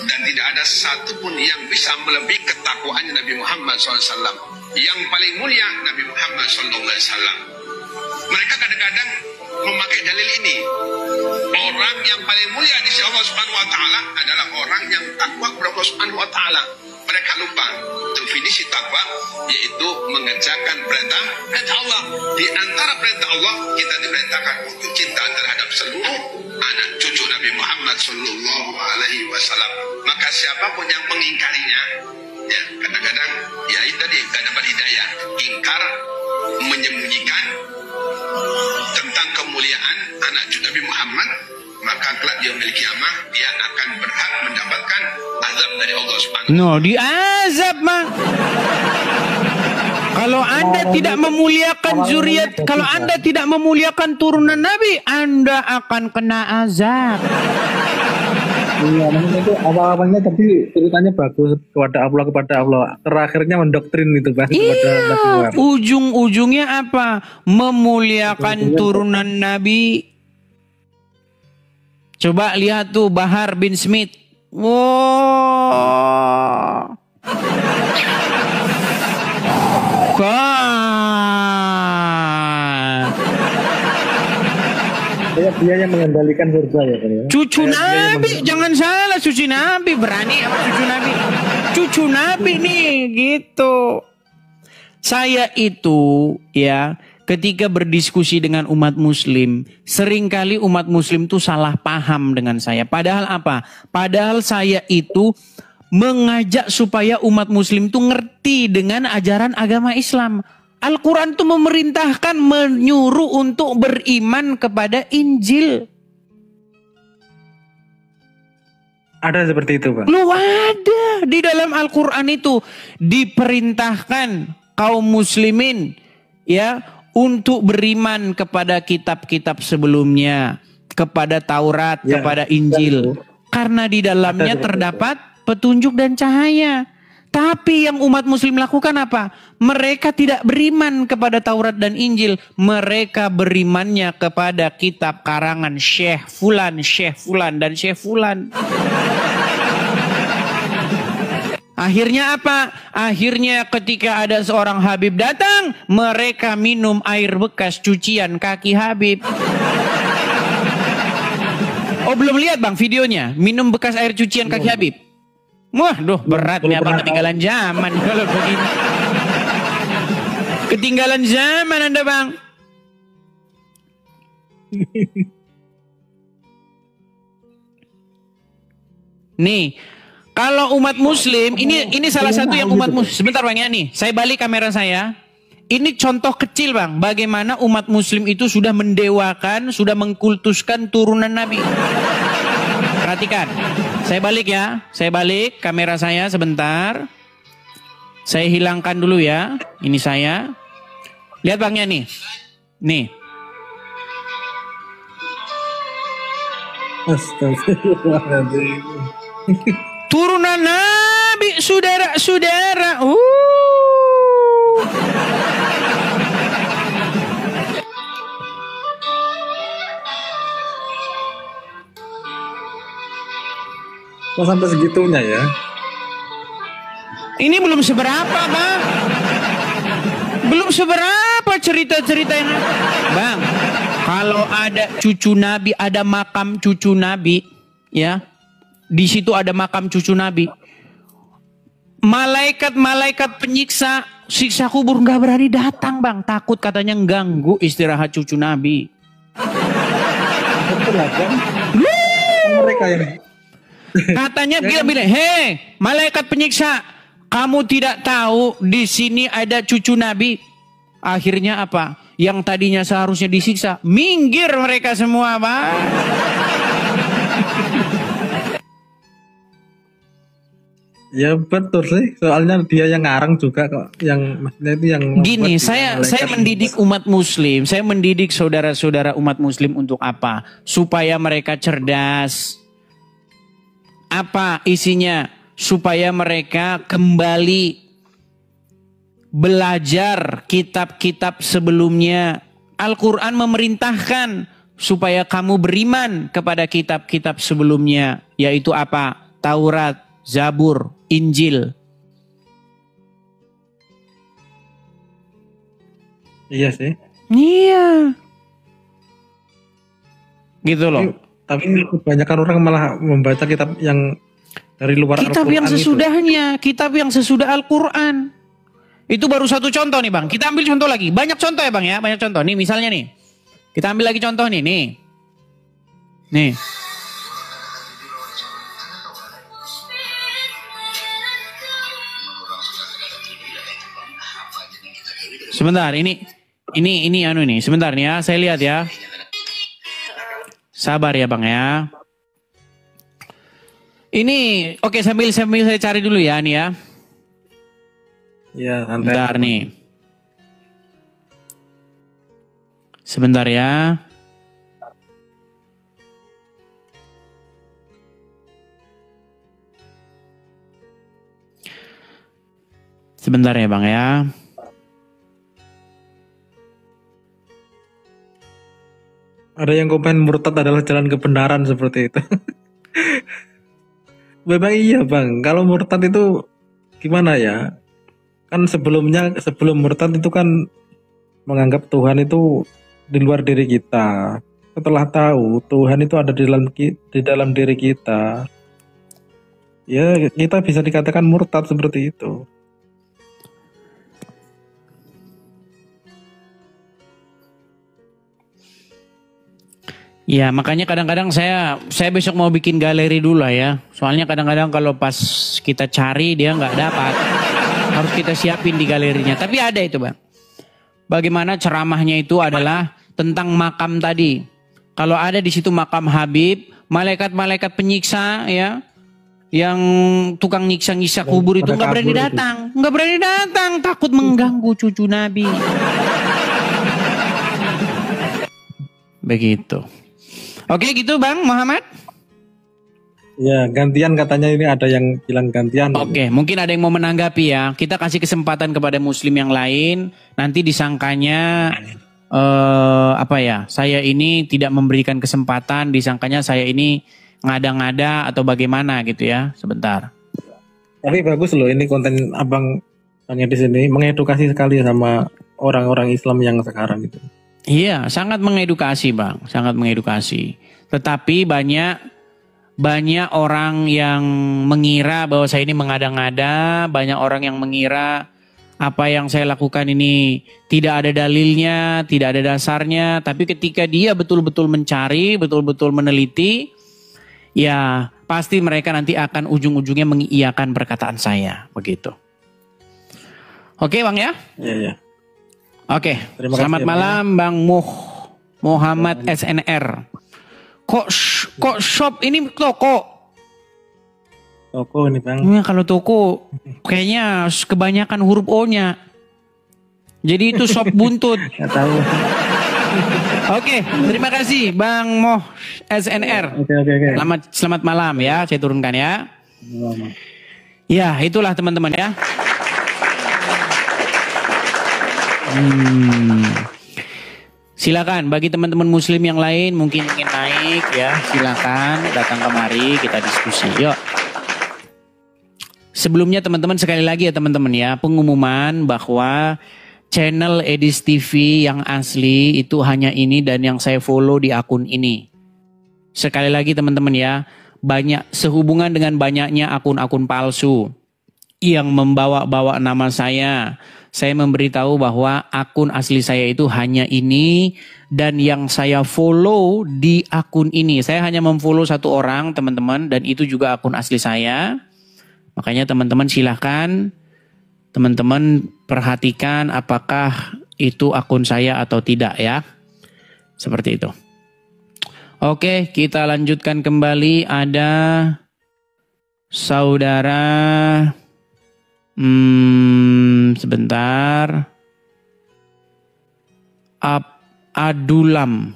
Dan tidak ada satupun yang bisa melebihi ketakwaannya Nabi Muhammad SAW. Yang paling mulia Nabi Muhammad SAW. Mereka kadang-kadang memakai dalil ini. Orang yang paling mulia di sisi Allah Subhanahu wa taala adalah orang yang takwa kepada Allah Subhanahu wa taala. Mereka lupa definisi takwa, yaitu mengerjakan perintah Allah. Di antara perintah Allah, kita diperintahkan untuk cinta terhadap seluruh anak cucu Nabi Muhammad Sallallahu Alaihi Wasallam. Maka siapapun yang mengingkarinya, ya kadang-kadang ya itu tadi gak dapat hidayah, ingkar, menyembunyikan tentang kemuliaan anak cucu Nabi Muhammad, maka kelak dia memiliki kiamah, dia akan berhak mendapatkan azab dari Allah Subhanahu wa taala. No, diazab, Bang. Kalau Anda tidak memuliakan zuriat, kalau Anda tidak memuliakan turunan Nabi, Anda akan kena azab. Iya, itu awal-awalnya tapi ceritanya bagus kepada Allah. Terakhirnya mendoktrin itu, Bang. Iya, ujung-ujungnya apa? Memuliakan turunan Nabi. Coba lihat tuh Bahar bin Smith. Wow. Dia yang mengendalikan surga ya, Bang ya. Cucu Nabi, jangan salah, cucu Nabi, berani sama cucu Nabi. Cucu Nabi nih, gitu. Saya itu ya, ketika berdiskusi dengan umat muslim, seringkali umat muslim tuh salah paham dengan saya. Padahal apa? Padahal saya itu mengajak supaya umat muslim tuh ngerti dengan ajaran agama Islam. Al-Quran tuh memerintahkan, menyuruh untuk beriman kepada Injil. Ada seperti itu, Bang? Lu ada. Di dalam Al-Quran itu diperintahkan kaum muslimin ya untuk beriman kepada kitab-kitab sebelumnya, kepada Taurat, ya, kepada Injil. Karena di dalamnya terdapat petunjuk dan cahaya. Tapi yang umat muslim lakukan apa? Mereka tidak beriman kepada Taurat dan Injil. Mereka berimannya kepada kitab karangan Syekh Fulan, dan Syekh Fulan. Akhirnya apa? Akhirnya ketika ada seorang Habib datang, mereka minum air bekas cucian kaki Habib. Oh, belum lihat Bang videonya? Minum bekas air cucian kaki Habib. Wah, berat nih Abang, ketinggalan zaman kalau begini. Ketinggalan zaman Anda, Bang. Nih, kalau umat muslim, ini salah satu yang umat muslim. Sebentar Bang ya nih, saya balik kamera saya. Ini contoh kecil Bang, bagaimana umat muslim itu sudah mendewakan, sudah mengkultuskan turunan Nabi. Perhatikan, saya balik ya, saya balik kamera saya sebentar. Saya hilangkan dulu ya, ini saya. Lihat Bangnya nih, nih. Astagfirullahaladzim. Turunan Nabi, saudara-saudara. Kok sampai segitunya ya? Ini belum seberapa, Bang. Belum seberapa cerita-cerita yang Bang, kalau ada cucu Nabi, ada makam cucu Nabi, ya. Di situ ada makam cucu Nabi. Malaikat-malaikat penyiksa siksa kubur nggak berani datang, Bang. Takut katanya ganggu istirahat cucu Nabi. Betul lah kan? Mereka yang Katanya bilang, hei malaikat penyiksa, kamu tidak tahu di sini ada cucu Nabi. Akhirnya apa? Yang tadinya seharusnya disiksa, minggir mereka semua, Bang. Ya betul sih, soalnya dia yang ngarang juga kok, yang maksudnya itu yang gini, saya mendidik umat muslim, saya mendidik saudara-saudara umat muslim untuk apa? Supaya mereka cerdas. Apa isinya? Supaya mereka kembali belajar kitab-kitab sebelumnya. Al-Quran memerintahkan supaya kamu beriman kepada kitab-kitab sebelumnya. Yaitu apa? Taurat, Zabur, Injil. Iya sih. Iya. Gitu loh. Tapi kebanyakan orang malah membaca kitab yang dari luar Kitab Al-Quran yang sesudahnya, kitab yang sesudah Al-Quran. Itu baru satu contoh nih Bang. Kita ambil contoh lagi. Banyak contoh ya Bang ya, banyak contoh. Nih misalnya nih. Kita ambil lagi contoh nih, nih. Nih. Sebentar, ini anu nih. Sebentar nih ya, saya lihat ya. Sabar ya Bang ya. Ini oke, sambil saya cari dulu ya nih ya. Iya, santai. Bentar nih. Sebentar ya. Sebentar ya Bang ya. Ada yang komen murtad adalah jalan kebenaran seperti itu. Memang iya Bang, kalau murtad itu gimana ya? Kan sebelum murtad itu kan menganggap Tuhan itu di luar diri kita. Setelah tahu Tuhan itu ada di dalam diri kita, ya kita bisa dikatakan murtad seperti itu. Ya makanya kadang-kadang saya besok mau bikin galeri dulu lah ya. Soalnya kadang-kadang kalau pas kita cari dia nggak dapat. Harus kita siapin di galerinya. Tapi ada itu Bang. Bagaimana ceramahnya itu adalah tentang makam tadi. Kalau ada di situ makam Habib, malaikat-malaikat penyiksa ya. Yang tukang nyiksa-nyiksa kubur itu nggak berani datang. Nggak berani datang. Takut mengganggu cucu Nabi. Begitu. Oke gitu Bang Muhammad. Ya gantian katanya, ini ada yang bilang gantian. Oke, mungkin ada yang mau menanggapi ya. Kita kasih kesempatan kepada muslim yang lain. Nanti disangkanya apa ya? Saya ini tidak memberikan kesempatan. Disangkanya saya ini ngada-ngada atau bagaimana gitu ya. Sebentar. Tapi bagus loh ini konten abang di sini mengedukasi sekali sama orang-orang Islam yang sekarang gitu. Iya, sangat mengedukasi Bang, sangat mengedukasi. Tetapi banyak orang yang mengira bahwa saya ini mengada-ngada, banyak orang yang mengira apa yang saya lakukan ini tidak ada dalilnya, tidak ada dasarnya. Tapi ketika dia betul-betul mencari, betul-betul meneliti, ya pasti mereka nanti akan ujung-ujungnya mengiyakan perkataan saya, begitu. Oke Bang ya? Iya. Oke, Terima selamat kasih, malam Bang Muhammad SNR. Kok shop ini toko? Toko ini Bang. Ya, kalau toko kayaknya kebanyakan huruf O-nya. Jadi itu shop buntut. Nggak tahu. Oke, terima kasih Bang SNR. Oke. Selamat malam ya, saya turunkan ya. Ya, itulah teman-teman ya. Silakan bagi teman-teman muslim yang lain mungkin ingin naik ya, silakan datang kemari kita diskusi. Yuk. Sebelumnya teman-teman sekali lagi ya teman-teman ya, pengumuman bahwa channel Edis TV yang asli itu hanya ini dan yang saya follow di akun ini. Sekali lagi teman-teman ya, banyak sehubungan dengan banyaknya akun-akun palsu yang membawa-bawa nama saya memberitahu bahwa akun asli saya itu hanya ini dan yang saya follow di akun ini. Saya hanya memfollow satu orang teman-teman dan itu juga akun asli saya. Makanya teman-teman silahkan teman-teman perhatikan apakah itu akun saya atau tidak ya. Seperti itu. Oke, kita lanjutkan kembali. Ada saudara sebentar. Adulam.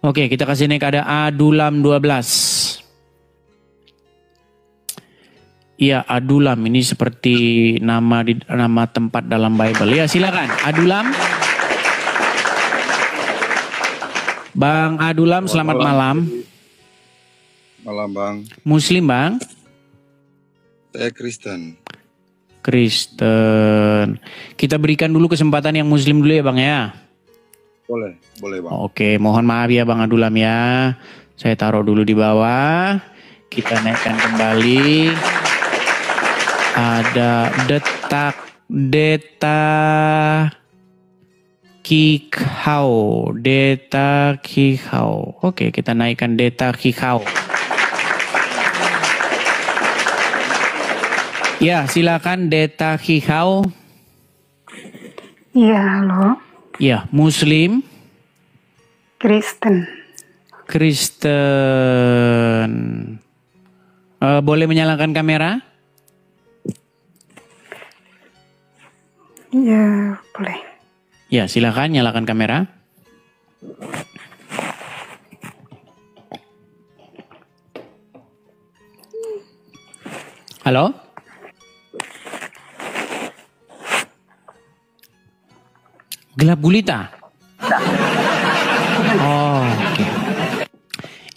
Oke, kita kasih naik ada Adulam 12. Iya, Adulam ini seperti nama tempat dalam Bible. Ya, silakan. Adulam. Bang Adulam, selamat malam. Malam Bang. Muslim Bang? Saya Kristen. Kita berikan dulu kesempatan yang Muslim dulu ya Bang ya. Boleh Bang. Oke, mohon maaf ya Bang Adulam ya. Saya taruh dulu di bawah. Kita naikkan kembali. Ada Deta Kikau. Oke, kita naikkan Deta Kikau. Ya, silakan Deta Kikau. Iya, halo. Ya, Muslim. Kristen. Boleh menyalakan kamera? Iya, boleh. Ya, silakan nyalakan kamera. Halo? Gelap gulita? Oh, oke.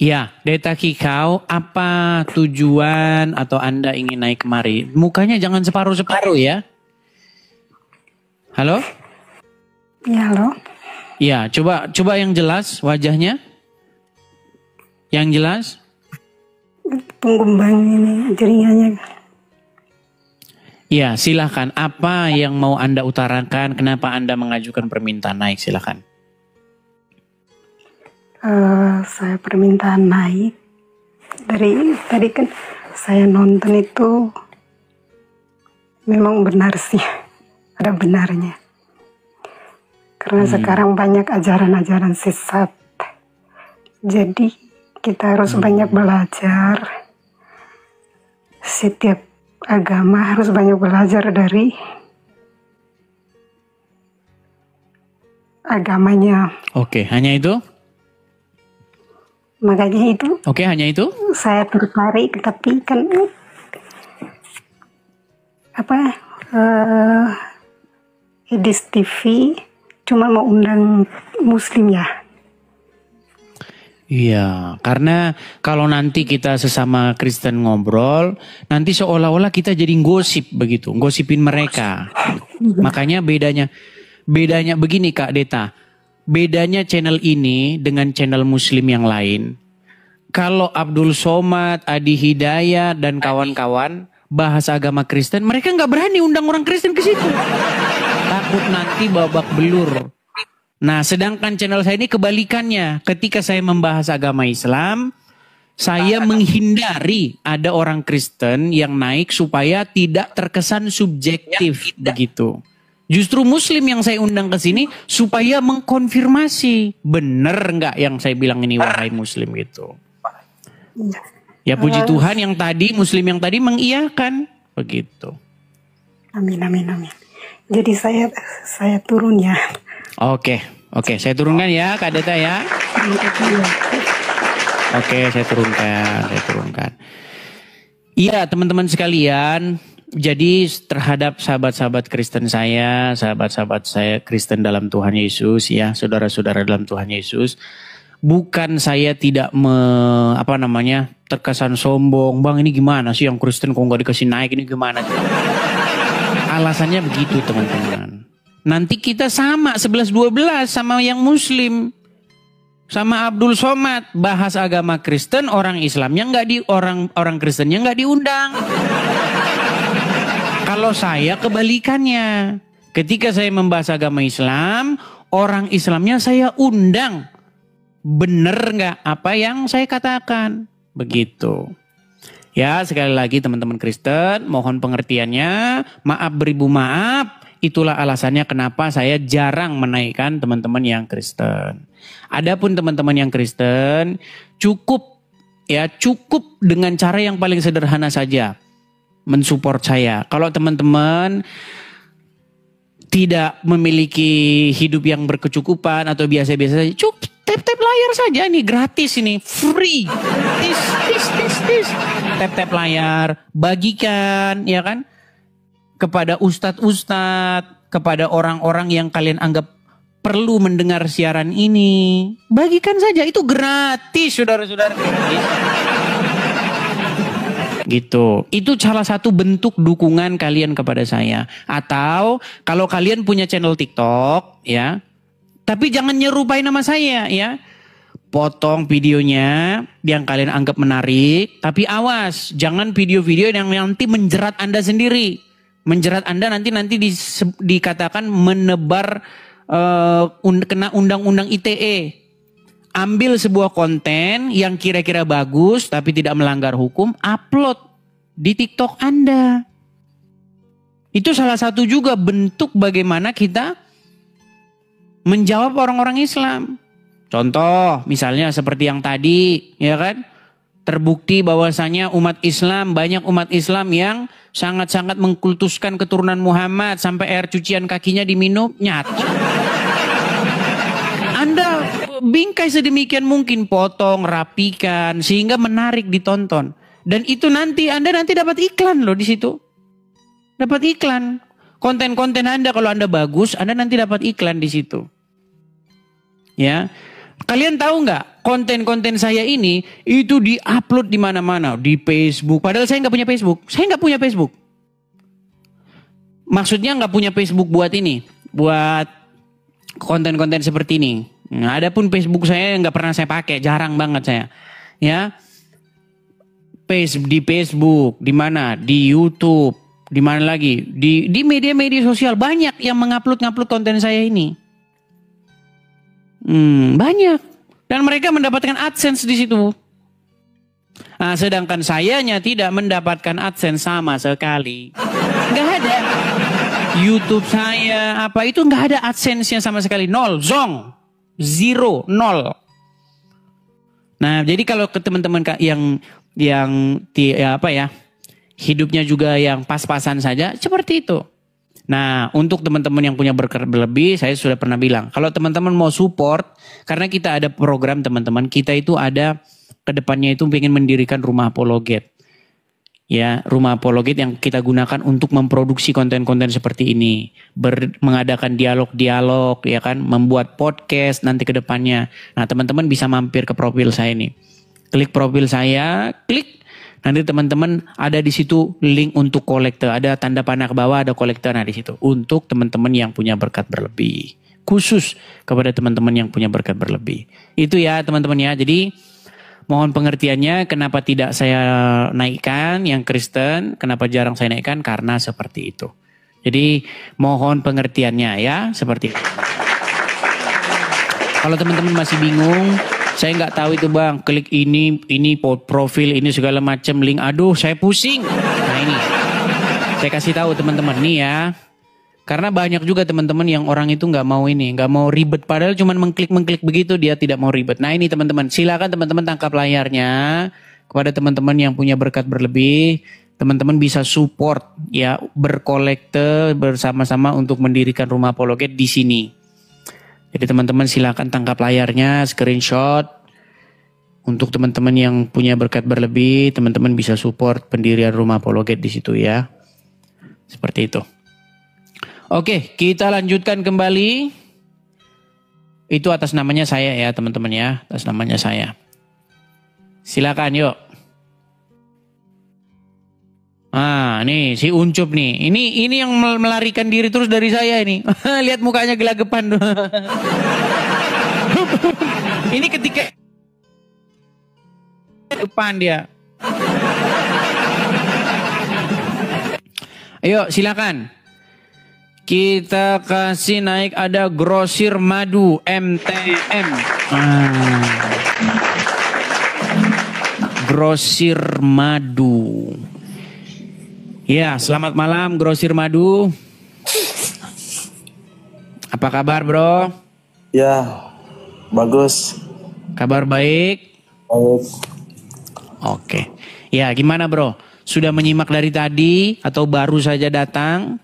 Ya, Deta Kikau, apa tujuan atau Anda ingin naik kemari? Mukanya jangan separuh-separuh ya. Halo? Iya, halo. Ya, coba yang jelas wajahnya. Yang jelas? Penggumbang ini jaringannya. Ya, silahkan. Apa yang mau Anda utarakan? Kenapa Anda mengajukan permintaan naik? Silahkan. Saya permintaan naik. Dari tadi kan saya nonton itu memang benar sih. Ada benarnya. Karena sekarang banyak ajaran-ajaran sesat. Jadi kita harus banyak belajar. Setiap agama harus banyak belajar dari agamanya. Oke, hanya itu? Makanya itu. Oke, hanya itu? Saya tertarik, tapi kan Edis TV cuma mau undang Muslim ya. Iya, karena kalau nanti kita sesama Kristen ngobrol, nanti seolah-olah kita jadi gosip begitu, gosipin mereka. Makanya bedanya begini Kak Deta, bedanya channel ini dengan channel Muslim yang lain. Kalau Abdul Somad, Adi Hidayat dan kawan-kawan bahas agama Kristen, mereka nggak berani undang orang Kristen ke situ, takut nanti babak belur. Nah, sedangkan channel saya ini kebalikannya. Ketika saya membahas agama Islam, saya menghindari ada orang Kristen yang naik supaya tidak terkesan subjektif begitu. Justru Muslim yang saya undang ke sini supaya mengkonfirmasi benar nggak yang saya bilang ini wahai Muslim gitu. Ya puji Tuhan yang tadi Muslim yang tadi mengiyakan begitu. Amin, amin, amin. Jadi saya turun ya. Oke, saya turunkan ya Kak Deta ya. Oke, saya turunkan. Iya teman-teman sekalian, jadi terhadap sahabat-sahabat Kristen saya, sahabat-sahabat saya Kristen dalam Tuhan Yesus ya, saudara-saudara dalam Tuhan Yesus, bukan saya tidak terkesan sombong, bang ini gimana sih yang Kristen kok nggak dikasih naik ini gimana? Alasannya begitu teman-teman. Nanti kita sama 11-12 sama yang Muslim. Sama Abdul Somad bahas agama Kristen, orang Islamnya nggak orang Kristennya nggak diundang. Kalau saya kebalikannya. Ketika saya membahas agama Islam, orang Islamnya saya undang. Bener nggak apa yang saya katakan? Begitu. Ya sekali lagi teman-teman Kristen, mohon pengertiannya. Maaf beribu maaf. Itulah alasannya kenapa saya jarang menaikkan teman-teman yang Kristen. Adapun teman-teman yang Kristen cukup dengan cara yang paling sederhana saja mensupport saya. Kalau teman-teman tidak memiliki hidup yang berkecukupan atau biasa-biasa saja, cukup tap-tap layar saja ini gratis ini, free. Tis. Tap-tap layar, bagikan ya kan? Kepada ustadz-ustadz, kepada orang-orang yang kalian anggap perlu mendengar siaran ini. Bagikan saja, itu gratis saudara-saudara. Gitu. Itu salah satu bentuk dukungan kalian kepada saya. Atau kalau kalian punya channel TikTok ya, tapi jangan nyerupai nama saya ya. Potong videonya yang kalian anggap menarik, tapi awas, jangan video-video yang nanti menjerat Anda sendiri. Menjerat Anda nanti dikatakan menebar kena undang-undang ITE. Ambil sebuah konten yang kira-kira bagus tapi tidak melanggar hukum, upload di TikTok Anda. Itu salah satu juga bentuk bagaimana kita menjawab orang-orang Islam. Contoh misalnya seperti yang tadi ya kan. Terbukti bahwasanya banyak umat Islam yang sangat-sangat mengkultuskan keturunan Muhammad sampai air cucian kakinya diminum nyata. Anda bingkai sedemikian mungkin, potong, rapikan sehingga menarik ditonton. Dan itu nanti Anda dapat iklan loh di situ. Dapat iklan. Konten-konten Anda kalau Anda bagus, Anda nanti dapat iklan di situ. Ya. Kalian tahu nggak konten-konten saya ini itu diupload di mana-mana, di Facebook. Padahal saya nggak punya Facebook. Saya nggak punya Facebook. Maksudnya nggak punya Facebook buat ini, buat konten-konten seperti ini. Nah, adapun Facebook saya nggak pernah saya pakai, jarang banget saya. Ya, di Facebook, di mana, di YouTube, di mana lagi, di media-media sosial banyak yang mengupload konten saya ini. Banyak. Dan mereka mendapatkan AdSense di situ. Nah, sedangkan sayanya tidak mendapatkan AdSense sama sekali. Nggak ada. YouTube saya itu nggak ada AdSense-nya sama sekali. Nol, zong. Zero, nol. Nah, jadi kalau ke teman-teman yang hidupnya juga yang pas-pasan saja, seperti itu. Nah, untuk teman-teman yang punya berkat berlebih, saya sudah pernah bilang, kalau teman-teman mau support, karena kita ada program teman-teman, kita itu ada ke depannya itu pengen mendirikan rumah apologet. ya rumah apologet yang kita gunakan untuk memproduksi konten-konten seperti ini, mengadakan dialog-dialog, ya kan, membuat podcast nanti ke depannya. Nah, teman-teman bisa mampir ke profil saya ini, klik profil saya, klik, nanti teman-teman ada di situ link untuk kolekte, ada tanda panah ke bawah, ada kolekte, nah di situ untuk teman-teman yang punya berkat berlebih, khusus kepada teman-teman yang punya berkat berlebih. Itu ya teman-teman ya. Jadi mohon pengertiannya kenapa tidak saya naikkan yang Kristen, kenapa jarang saya naikkan, karena seperti itu. Jadi mohon pengertiannya ya, seperti itu. Kalau teman-teman masih bingung, saya nggak tahu itu bang, klik ini profil, ini segala macam link, aduh saya pusing. Nah ini, saya kasih tahu teman-teman nih ya. Karena banyak juga teman-teman yang orang itu nggak mau ribet, padahal cuma mengklik begitu dia tidak mau ribet. Nah ini teman-teman, silakan teman-teman tangkap layarnya kepada teman-teman yang punya berkat berlebih. Teman-teman bisa support ya, berkolekte bersama-sama untuk mendirikan rumah apologet di sini. Jadi teman-teman silakan tangkap layarnya, screenshot. Untuk teman-teman yang punya berkat berlebih, teman-teman bisa support pendirian rumah apologet di situ ya. Seperti itu. Oke, kita lanjutkan kembali. Itu atas namanya saya ya teman-teman ya, atas namanya saya. Silakan yuk. Ah, nih si Uncup nih. Ini yang melarikan diri terus dari saya ini. Lihat mukanya gelagapan. Ini ketika depan dia. Ayo silakan. Kita kasih naik, ada grosir madu MTM. Grosir madu. Ya, selamat malam grosir madu. Apa kabar bro? Ya, bagus. Kabar baik? Baik. Oke. Ya, gimana bro? Sudah menyimak dari tadi atau baru saja datang?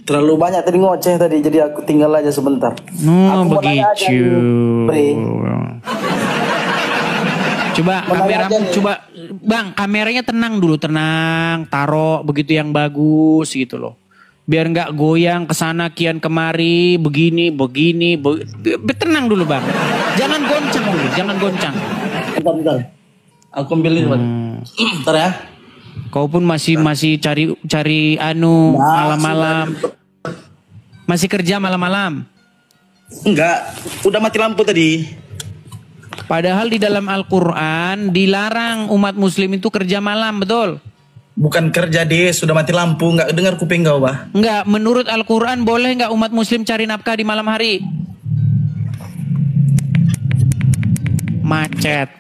Terlalu banyak tadi ngoceh tadi, jadi aku tinggal aja sebentar. Oh, aku begitu. Coba kameramu, coba bang, kameranya tenang dulu, tenang, taruh begitu yang bagus gitu loh. Biar nggak goyang kesana kian kemari, begini, tenang dulu bang. Jangan goncang dulu, jangan goncang. Bentar. Aku ambilin bentar ya. Kau pun masih cari malam-malam. Masih kerja malam-malam? Enggak, udah mati lampu tadi. Padahal di dalam Al-Quran dilarang umat muslim itu kerja malam, betul? Bukan kerja deh, sudah mati lampu, enggak dengar kuping kau, bah? Enggak, menurut Al-Quran boleh enggak umat muslim cari nafkah di malam hari? Macet.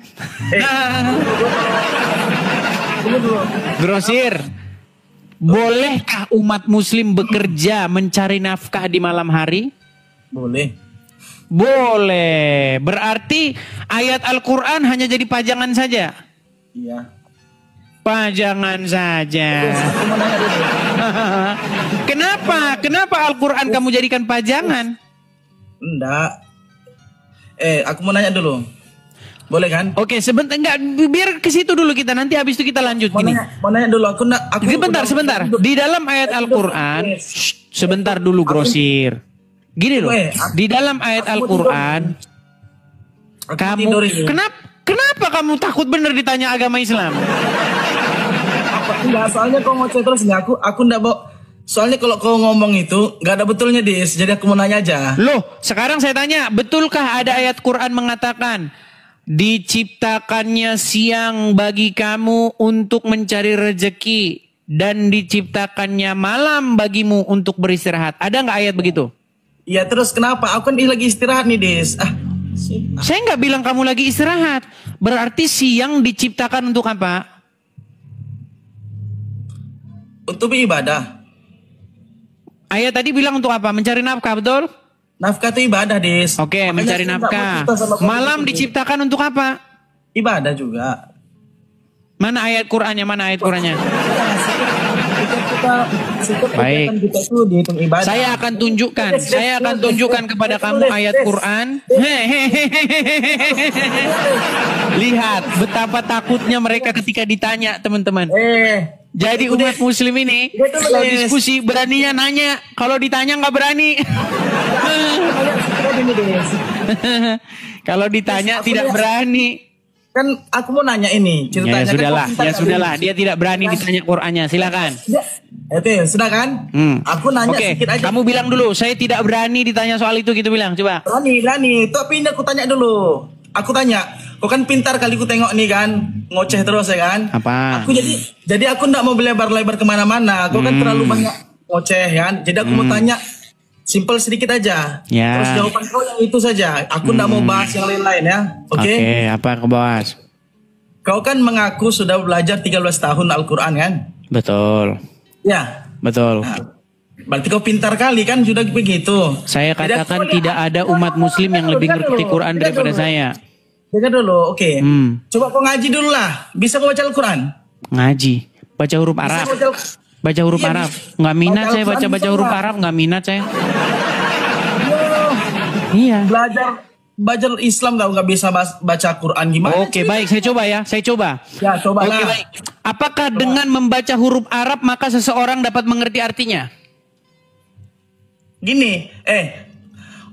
Grosir, bolehkah umat muslim bekerja mencari nafkah di malam hari? Boleh. Boleh. Berarti ayat Al-Quran hanya jadi pajangan saja? Iya. Pajangan saja. Kenapa Al-Quran kamu jadikan pajangan? Enggak. Aku mau nanya dulu. Boleh kan? Oke, sebentar, enggak, biar ke situ dulu kita, nanti habis itu kita lanjut gini. Mau nanya dulu, aku sebentar. Di dalam ayat Al-Quran, sebentar dulu grosir. Gini loh, di dalam ayat Al-Quran, kamu kenapa kamu takut bener ditanya agama Islam? Enggak, soalnya kau ngoceh terus enggak, aku enggak bawa. Soalnya kalau kau ngomong itu enggak ada betulnya, Dis. Jadi aku mau nanya aja. Loh, sekarang saya tanya, betulkah ada ayat Quran mengatakan diciptakannya siang bagi kamu untuk mencari rezeki dan diciptakannya malam bagimu untuk beristirahat? Ada nggak ayat begitu? Iya, terus kenapa? Aku kan lagi istirahat nih, Des. Saya nggak bilang kamu lagi istirahat. Berarti siang diciptakan untuk apa? Untuk ibadah. Ayat tadi bilang untuk apa? Mencari nafkah, betul? Nafkah itu ibadah, Des. Oke, mencari nafkah. Malam diciptakan untuk apa? Ibadah juga. Mana ayat Qur'annya? setiap Baik. kegiatan kita itu dihitung ibadah. Saya akan tunjukkan kepada kamu ayat Quran. Lihat betapa takutnya mereka ketika ditanya, teman-teman. Jadi umat muslim ini kalau diskusi beraninya nanya, kalau ditanya nggak berani. Kalau ditanya tidak berani. Kan aku mau nanya ini ceritanya. Ya sudahlah, dia tidak berani ditanya Qurannya. Silakan. Oke, sudah kan? Aku nanya sedikit aja. Kamu bilang dulu, saya tidak berani ditanya soal itu, gitu bilang, coba. Berani. Tapi ini aku tanya dulu. Aku tanya, kau kan pintar kali ku tengok nih kan, ngoceh terus ya kan? Apa? Aku jadi aku ndak mau berlebar-lebar kemana-mana. Kau kan terlalu banyak ngoceh kan? Jadi aku mau tanya, simple sedikit aja. Ya. Terus jawaban kau yang itu saja. Aku ndak mau bahas yang lain-lain ya. Oke? Apa kau bahas? Kau kan mengaku sudah belajar 13 tahun Al-Quran kan? Betul. Ya. Betul. Nah, berarti kau pintar kali kan sudah begitu. Saya katakan tidak ada umat muslim yang lebih ngerti Quran daripada saya. Dengar dulu, oke. Coba kau ngaji dulu lah. Bisa kau baca Al-Quran? Ngaji. Baca huruf Arab. Baca huruf Arab. Nggak minat saya baca huruf Arab. Nggak minat saya. Iya. Belajar Islam tau nggak bisa baca Quran gimana? Oke, baik. Saya coba ya. Ya, coba lah. Oke, baik. Apakah dengan membaca huruf Arab maka seseorang dapat mengerti artinya? Gini,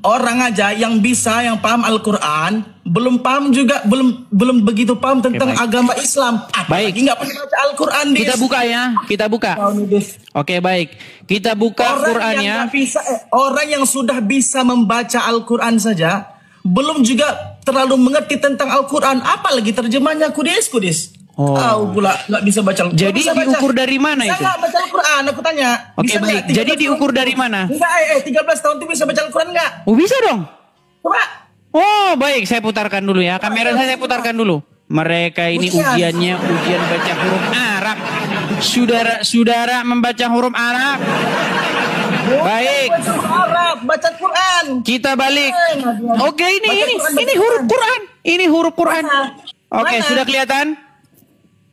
orang aja yang yang paham Al-Quran, belum paham juga, belum begitu paham tentang agama Islam. Apalagi nggak pernah baca Al-Quran. Kita buka ya, kita buka. Oke, baik. Kita buka Qurannya. Orang yang sudah bisa membaca Al-Quran saja, belum juga terlalu mengerti tentang Al-Quran, apalagi terjemahnya kudis. Tahu pula nggak bisa baca Al-Quran. Jadi diukur dari mana itu? Saya nggak baca Al-Quran, aku tanya. Oke, baik. Jadi diukur dari mana? Enggak, 13 tahun tuh bisa baca Al-Quran nggak? Oh, bisa dong. Coba. Oh, baik. Saya putarkan dulu ya. Kamera saya putarkan dulu. Mereka ini ujian baca huruf Arab. Saudara membaca huruf Arab. Baik. Baca huruf Arab, baca Quran. Kita balik. Oke, ini huruf Quran. Ini huruf Quran. Oke, sudah kelihatan?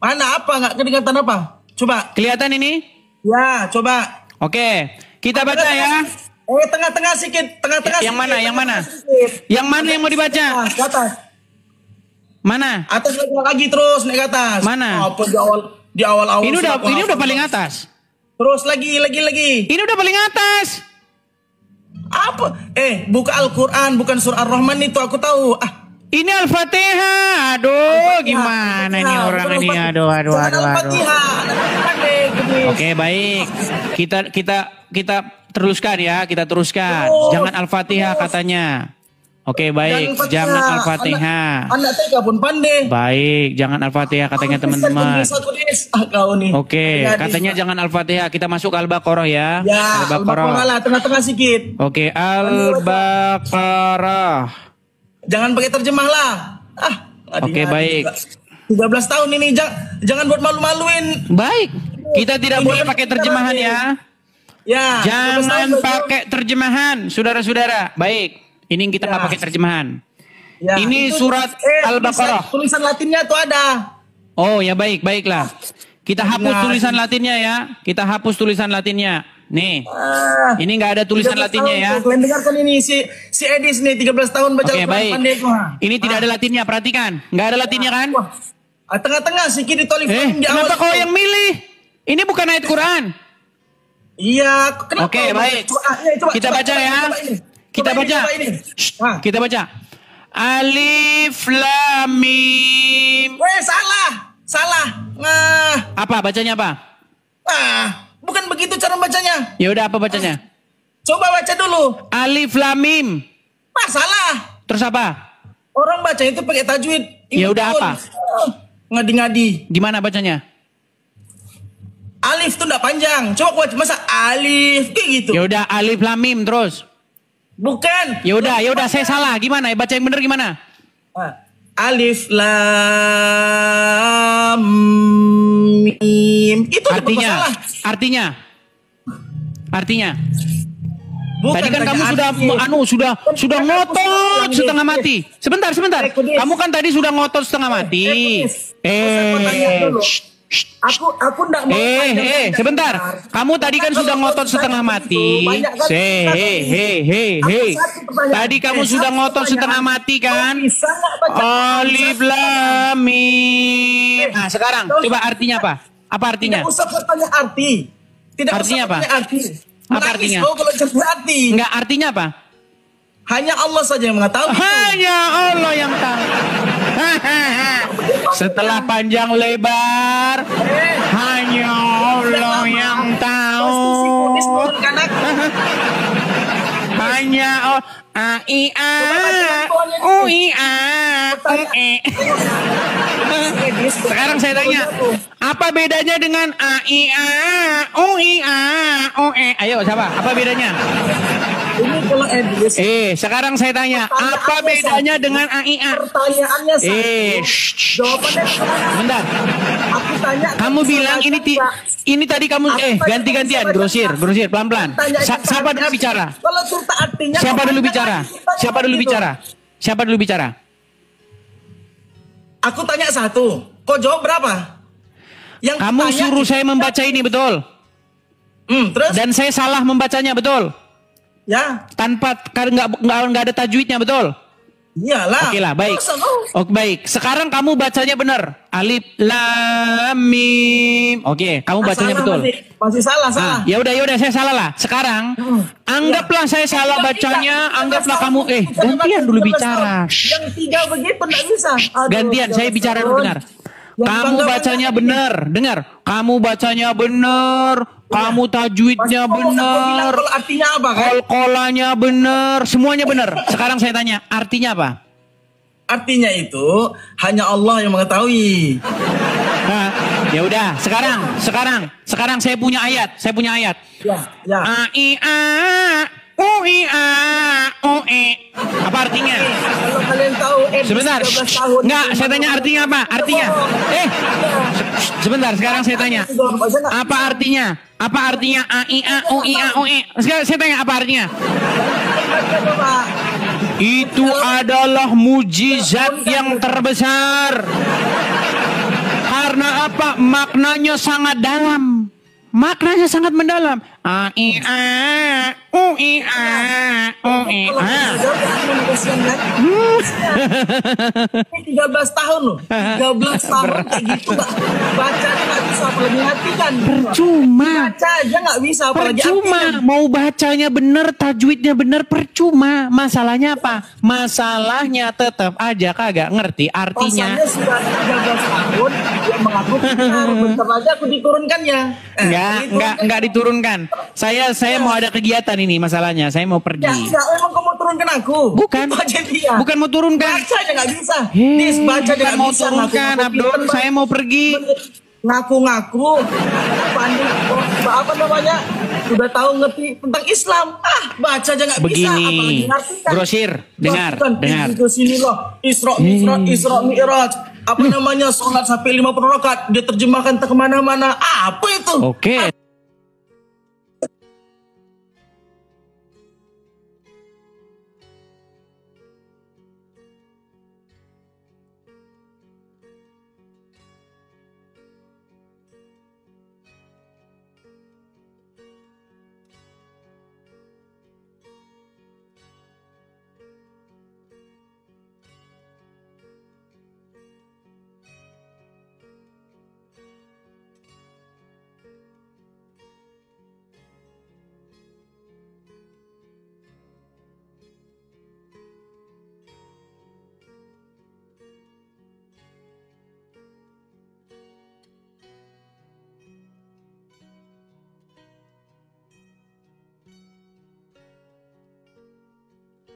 Mana apa? Nggak kelihatan apa? Coba. Kelihatan ini? Ya, coba. Oke, kita baca ya. Tengah-tengah sedikit. Tengah-tengah. Yang mana? Yang mana yang mau dibaca? Ke atas. Mana? Atas lagi terus naik ke atas. Mana? Apa di awal-awal. Ini udah paling atas. Terus lagi. Ini udah paling atas. Apa? Buka Al-Quran, bukan surah Ar-Rahman itu aku tahu. Ini Al-Fatihah. Aduh, gimana nih orang ini? Aduh. Oke, baik. Kita teruskan ya, kita teruskan. Jangan Al-Fatihah katanya. Oke, baik. Jangan Al-Fatihah. Anak TK pun pandai. Baik, jangan Al-Fatihah katanya teman-teman. Kau nih. Oke, katanya jangan Al-Fatihah. Kita masuk Al-Baqarah ya. Ya, Al-Baqarah lah, tengah-tengah sedikit. Oke, Al-Baqarah. Jangan pakai terjemah lah. Oke, baik. 13 tahun ini jangan buat malu-maluin. Baik. Kita tidak boleh pakai terjemahan ya. Ya. Jangan pakai terjemahan, saudara-saudara. Baik. Ini kita nggak pakai terjemahan. Ya, ini surat Al-Baqarah. Tulisan Latinnya tuh ada. Oh ya, baiklah. Kita hapus tulisan Latinnya ya. Kita hapus tulisan Latinnya. Nih, ini nggak ada tulisan Latinnya ya. Kalian dengarkan ini si Edis nih 13 tahun baca Al-Quran. Baik. Pandai. Ini tidak ada Latinnya, perhatikan. Nggak ada Latinnya kan? Tengah-tengah sedikit ditolifin di awal. Kenapa kau yang milih? Ini bukan ayat Quran. Iya, kenapa? Oke, baik. Kita baca ya. Kita baca. Kita baca. Alif Lam Mim. Salah. Apa bacanya apa? Bukan begitu cara bacanya. Ya udah, apa bacanya? Coba baca dulu. Alif Lam Mim. Salah. Terus apa? Orang baca itu pakai tajwid. Ya udah, apa? Ngadi-ngadi. Gimana bacanya? Alif tuh enggak panjang. Coba baca masa alif kayak gitu. Ya udah, Alif Lam Mim terus. Bukan. Ya udah, saya salah. Gimana? Baca yang bener gimana? Alif Lam Mim. Itu artinya. Bukan, tadi kan kamu sudah ngotot setengah mati. Sebentar. Kamu kan tadi sudah ngotot setengah mati. Aku enggak mau. Sebentar. Kamu tadi kan sudah ngotot setengah mati. Tadi kamu sudah ngotot setengah mati kan? Alif Lam Mim. Nah, sekarang coba artinya apa? Apa artinya? Tidak usah bertanya arti. Tidak artinya usah bertanya arti. Apa artinya? Kalau cari arti. Enggak, artinya apa? Hanya Allah saja yang mengetahui. Hanya Allah yang tahu. Setelah panjang lebar, hanya Allah yang tahu. Hanya Allah. A I A U I A U E. Sekarang saya tanya, apa bedanya dengan A I A U I A U E? Ayo siapa? Apa bedanya? Ini kalau Edris. Sekarang saya tanya, apa bedanya dengan AIA? Pertanyaannya satu. Jawabannya bentar. Aku tanya. Kamu bilang ini tadi kamu ganti-gantian, grosir pelan-pelan. Siapa dulu bicara? Kalau cerita artinya. Siapa dulu bicara? Aku tanya satu. Kau jawab berapa? Yang kamu suruh saya membaca ini, betul? Terus? Dan saya salah membacanya, betul? Ya. Tanpa nggak ada tajwidnya, betul? Iyalah. Oke lah, baik. Oke, baik. Sekarang kamu bacanya benar. Alif Lam Mim. Oke, kamu bacanya betul. Masih salah. Ya udah saya salah lah. Sekarang anggaplah saya salah bacanya, anggaplah kamu gantian dulu bicara. Yang 3 begitu enggak bisa. Gantian, saya bicara dulu, dengar. Kamu bacanya benar, dengar. Kamu bacanya benar, kamu tajwidnya benar, artinya apa kan? Kol-kolanya benar, semuanya benar. Sekarang saya tanya, artinya apa? Artinya itu hanya Allah yang mengetahui. Nah, ya udah, sekarang saya punya ayat. Ya. A I A U I A U E. Apa artinya? Kalau kalian tahu sebentar. Enggak, saya tanya artinya apa? Artinya. Sebentar, sekarang saya tanya. Apa artinya? Apa artinya A I A U I A U E? Sekarang saya tanya apa artinya? Itu adalah mujizat yang terbesar. Karena apa? Maknanya sangat dalam. Maknanya sangat mendalam. A I A U I A U E. 13 tahun loh. 13 tahun kayak gitu bacanya nggak bisa apalagi hati kan. Percuma. Baca aja nggak bisa apalagi percuma. Mau bacanya bener, tajwidnya bener, percuma. Masalahnya apa? Masalahnya tetap aja kagak ngerti artinya. Rasanya sudah 13 tahun dia mengaku bentar aja aku diturunkannya. Enggak diturunkan. Saya mau ada kegiatan ini masalahnya. Saya mau pergi. Ya, emang kamu mau turunkan aku? Bukan. Bukan mau turunkan. Baca aja nggak bisa. Baca aja nggak mau bisa. Turunkan, Abdul. Saya mau pergi. Ngaku-ngaku. Panik. Apa namanya? Udah tahu ngerti tentang Islam. Baca aja nggak bisa. Begini. Grosir. Dengar. Ke sini loh. Isra Mi'raj. Apa namanya? Sholat sampai 50 rakaat. Dia terjemahkan ke kemana-mana. Apa itu? Oke.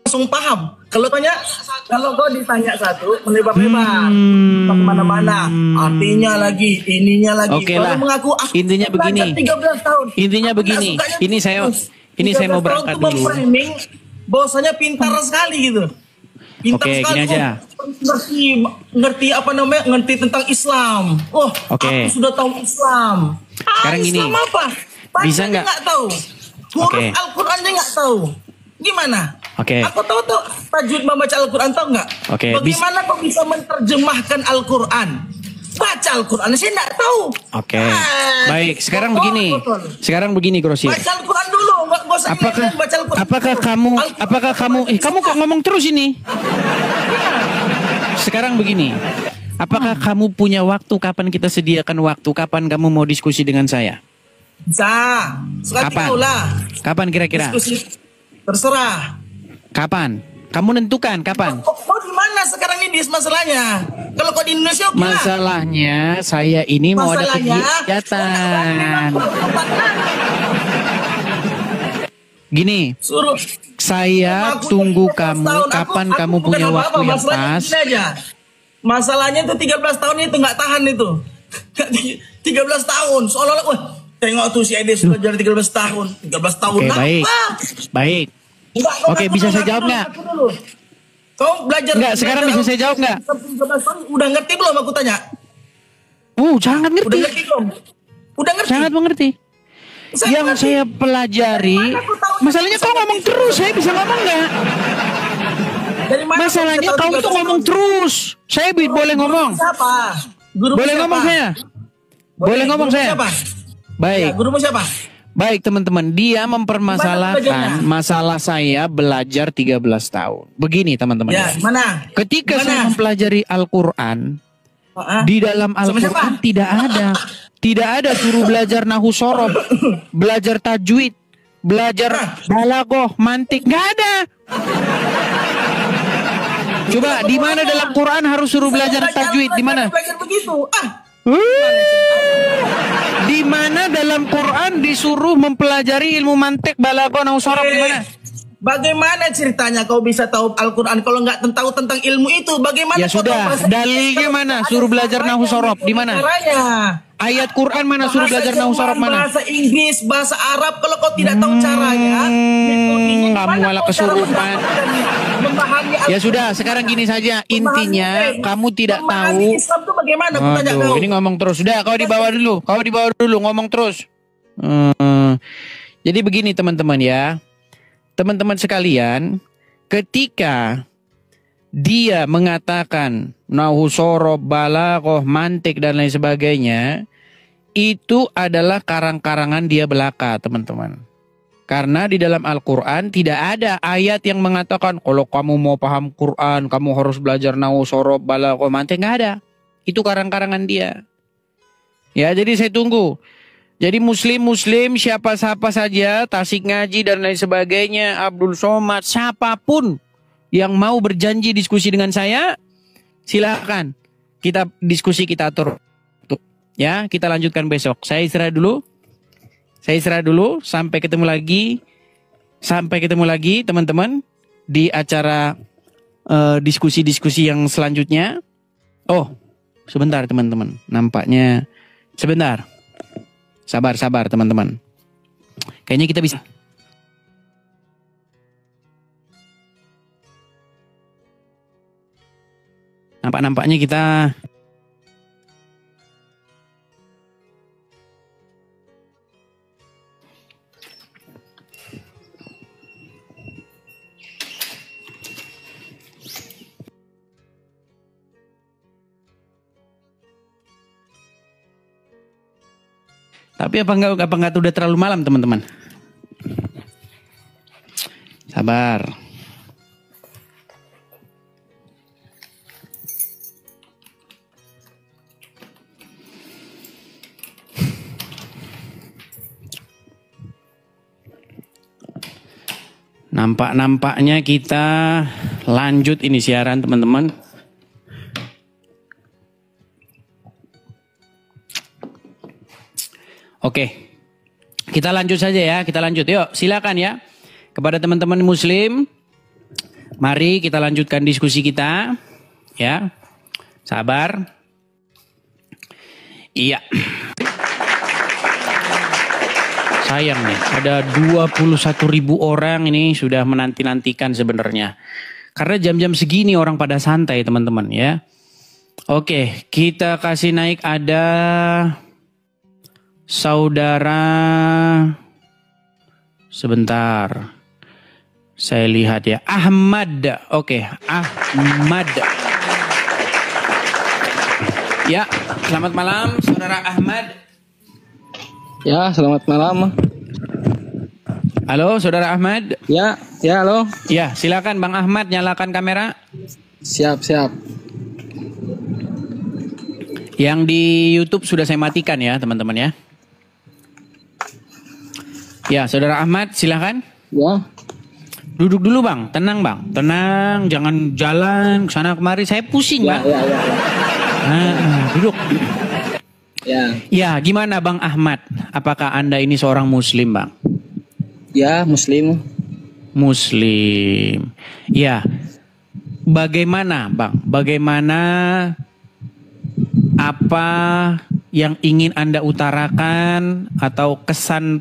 Langsung paham. Kalau kau ditanya satu, melebar-lebar, kemana-mana, artinya lagi, ininya lagi. Oke lah. Intinya begini. 13 tahun. Intinya begini. Ini saya mau berangkat dulu. Bahwasanya pintar sekali gitu. Pintar Oke, sekali. gini aja. Ngerti apa namanya? Ngerti tentang Islam. Aku sudah tahu Islam. Sekarang gini. Islam apa? Bisa nggak tahu. Huruf Al-Qurannya nggak tahu. Gimana? Aku tahu tajwid membaca Al-Quran, tahu nggak? Bagaimana kau bisa menerjemahkan Al-Quran? baca Al-Quran, saya enggak tahu. Oke. Baik, sekarang begini. Sekarang begini, Grosir. Baca Al-Quran dulu, enggak usah baca Al-Quran. Apakah kamu kamu kok ngomong terus ini? Sekarang begini. Apakah kamu punya waktu, kapan kita sediakan waktu, kapan kamu mau diskusi dengan saya? Bisa. Kapan? Kapan kira-kira? Diskusi. Terserah. Kapan? Kamu nentukan kapan? Kau di mana sekarang ini masalahnya? Kalau kau di Indonesia, oke lah. Masalahnya saya ini mau ada kegiatan. Gini, saya tunggu kamu kapan kamu punya waktu yang pas. Masalahnya itu 13 tahun itu nggak tahan itu. 13 tahun seolah-olah tengok tuh si Ede sudah jadi 13 tahun. 13 tahun. Oke, baik. Baik. Oke, bisa saya jawab nggak? Kau belajar. Nggak, sekarang bisa saya jawab nggak? 13 tahun udah ngerti belum aku tanya? Sangat ngerti. Udah ngerti belum? Udah ngerti. Sangat mengerti. Yang saya pelajari, masalahnya kau ngomong terus, saya bisa ngomong nggak? Masalahnya kau tuh ngomong terus. Saya boleh ngomong. Siapa? Boleh ngomong saya. Boleh ngomong saya. Baik. Gurumu siapa? Baik teman-teman, dia mempermasalahkan masalah saya belajar 13 tahun. Begini teman-teman. Ya, mana? Ketika saya mempelajari Al-Quran, di dalam Al-Quran tidak ada suruh belajar nahu sorob, belajar tajwid, belajar balagoh, mantik, nggak ada. Coba di mana dalam Quran harus suruh belajar tajwid? Di mana? Belajar begitu. Di mana dalam Quran disuruh mempelajari ilmu mantik, balagoh, nahu sorob, di mana? Bagaimana ceritanya kau bisa tahu Al-Quran kalau nggak tahu tentang ilmu itu? Bagaimana? Ya sudah, dalilnya mana? Suruh belajar nahu sorob, di mana? Ayat Quran mana suruh belajar nahu sorob mana? Bahasa Inggris, bahasa Arab, kalau kau tidak tahu caranya, kamu malah kesurupan. Ya sudah, sekarang gini saja, intinya kamu tidak tahu. Islam itu bagaimana? Ini ngomong terus. Sudah, kau dibawa dulu, ngomong terus. Jadi begini teman-teman ya. Teman-teman sekalian, ketika dia mengatakan nahu sorob, balaghah, mantik dan lain sebagainya, itu adalah karang-karangan dia belaka, teman-teman. Karena di dalam Al-Quran tidak ada ayat yang mengatakan kalau kamu mau paham Quran, kamu harus belajar nahu sorob, balaghah, mantik, nggak ada. Itu karang-karangan dia. Ya, jadi saya tunggu. Jadi muslim siapa-siapa saja, Tasik Ngaji dan lain sebagainya, Abdul Somad, siapapun yang mau berjanji diskusi dengan saya, silakan. Kita diskusi, kita atur. Ya, kita lanjutkan besok. Saya istirahat dulu. Sampai ketemu lagi teman-teman di acara diskusi-diskusi yang selanjutnya. Oh, sebentar teman-teman. Nampaknya sebentar. Sabar teman-teman. Kayaknya kita bisa. Nampaknya kita Tapi apa enggak udah terlalu malam teman-teman? Sabar. Nampaknya kita lanjut ini siaran teman-teman. Oke, kita lanjut saja ya, Yuk, silakan ya. Kepada teman-teman muslim, mari kita lanjutkan diskusi kita. Ya, sabar. Iya. Sayang nih, ada 21.000 orang ini sudah menanti-nantikan sebenarnya. Karena jam-jam segini orang pada santai teman-teman ya. Oke, kita kasih naik ada saudara, sebentar, saya lihat ya, Ahmad. Oke, Ahmad. Ya, selamat malam Saudara Ahmad. Ya, selamat malam. Halo Saudara Ahmad. Ya, halo. Ya, silakan Bang Ahmad nyalakan kamera. Siap. Yang di YouTube sudah saya matikan ya, teman-teman ya. Ya, Saudara Ahmad silakan. Ya. Duduk dulu Bang, tenang Bang. Tenang, jangan jalan ke sana kemari, saya pusing Bang. Ya. Duduk. Ya. Ya, gimana Bang Ahmad? Apakah Anda ini seorang muslim Bang? Ya, muslim. Muslim. Ya. Bagaimana Bang? Bagaimana apa yang ingin Anda utarakan atau kesan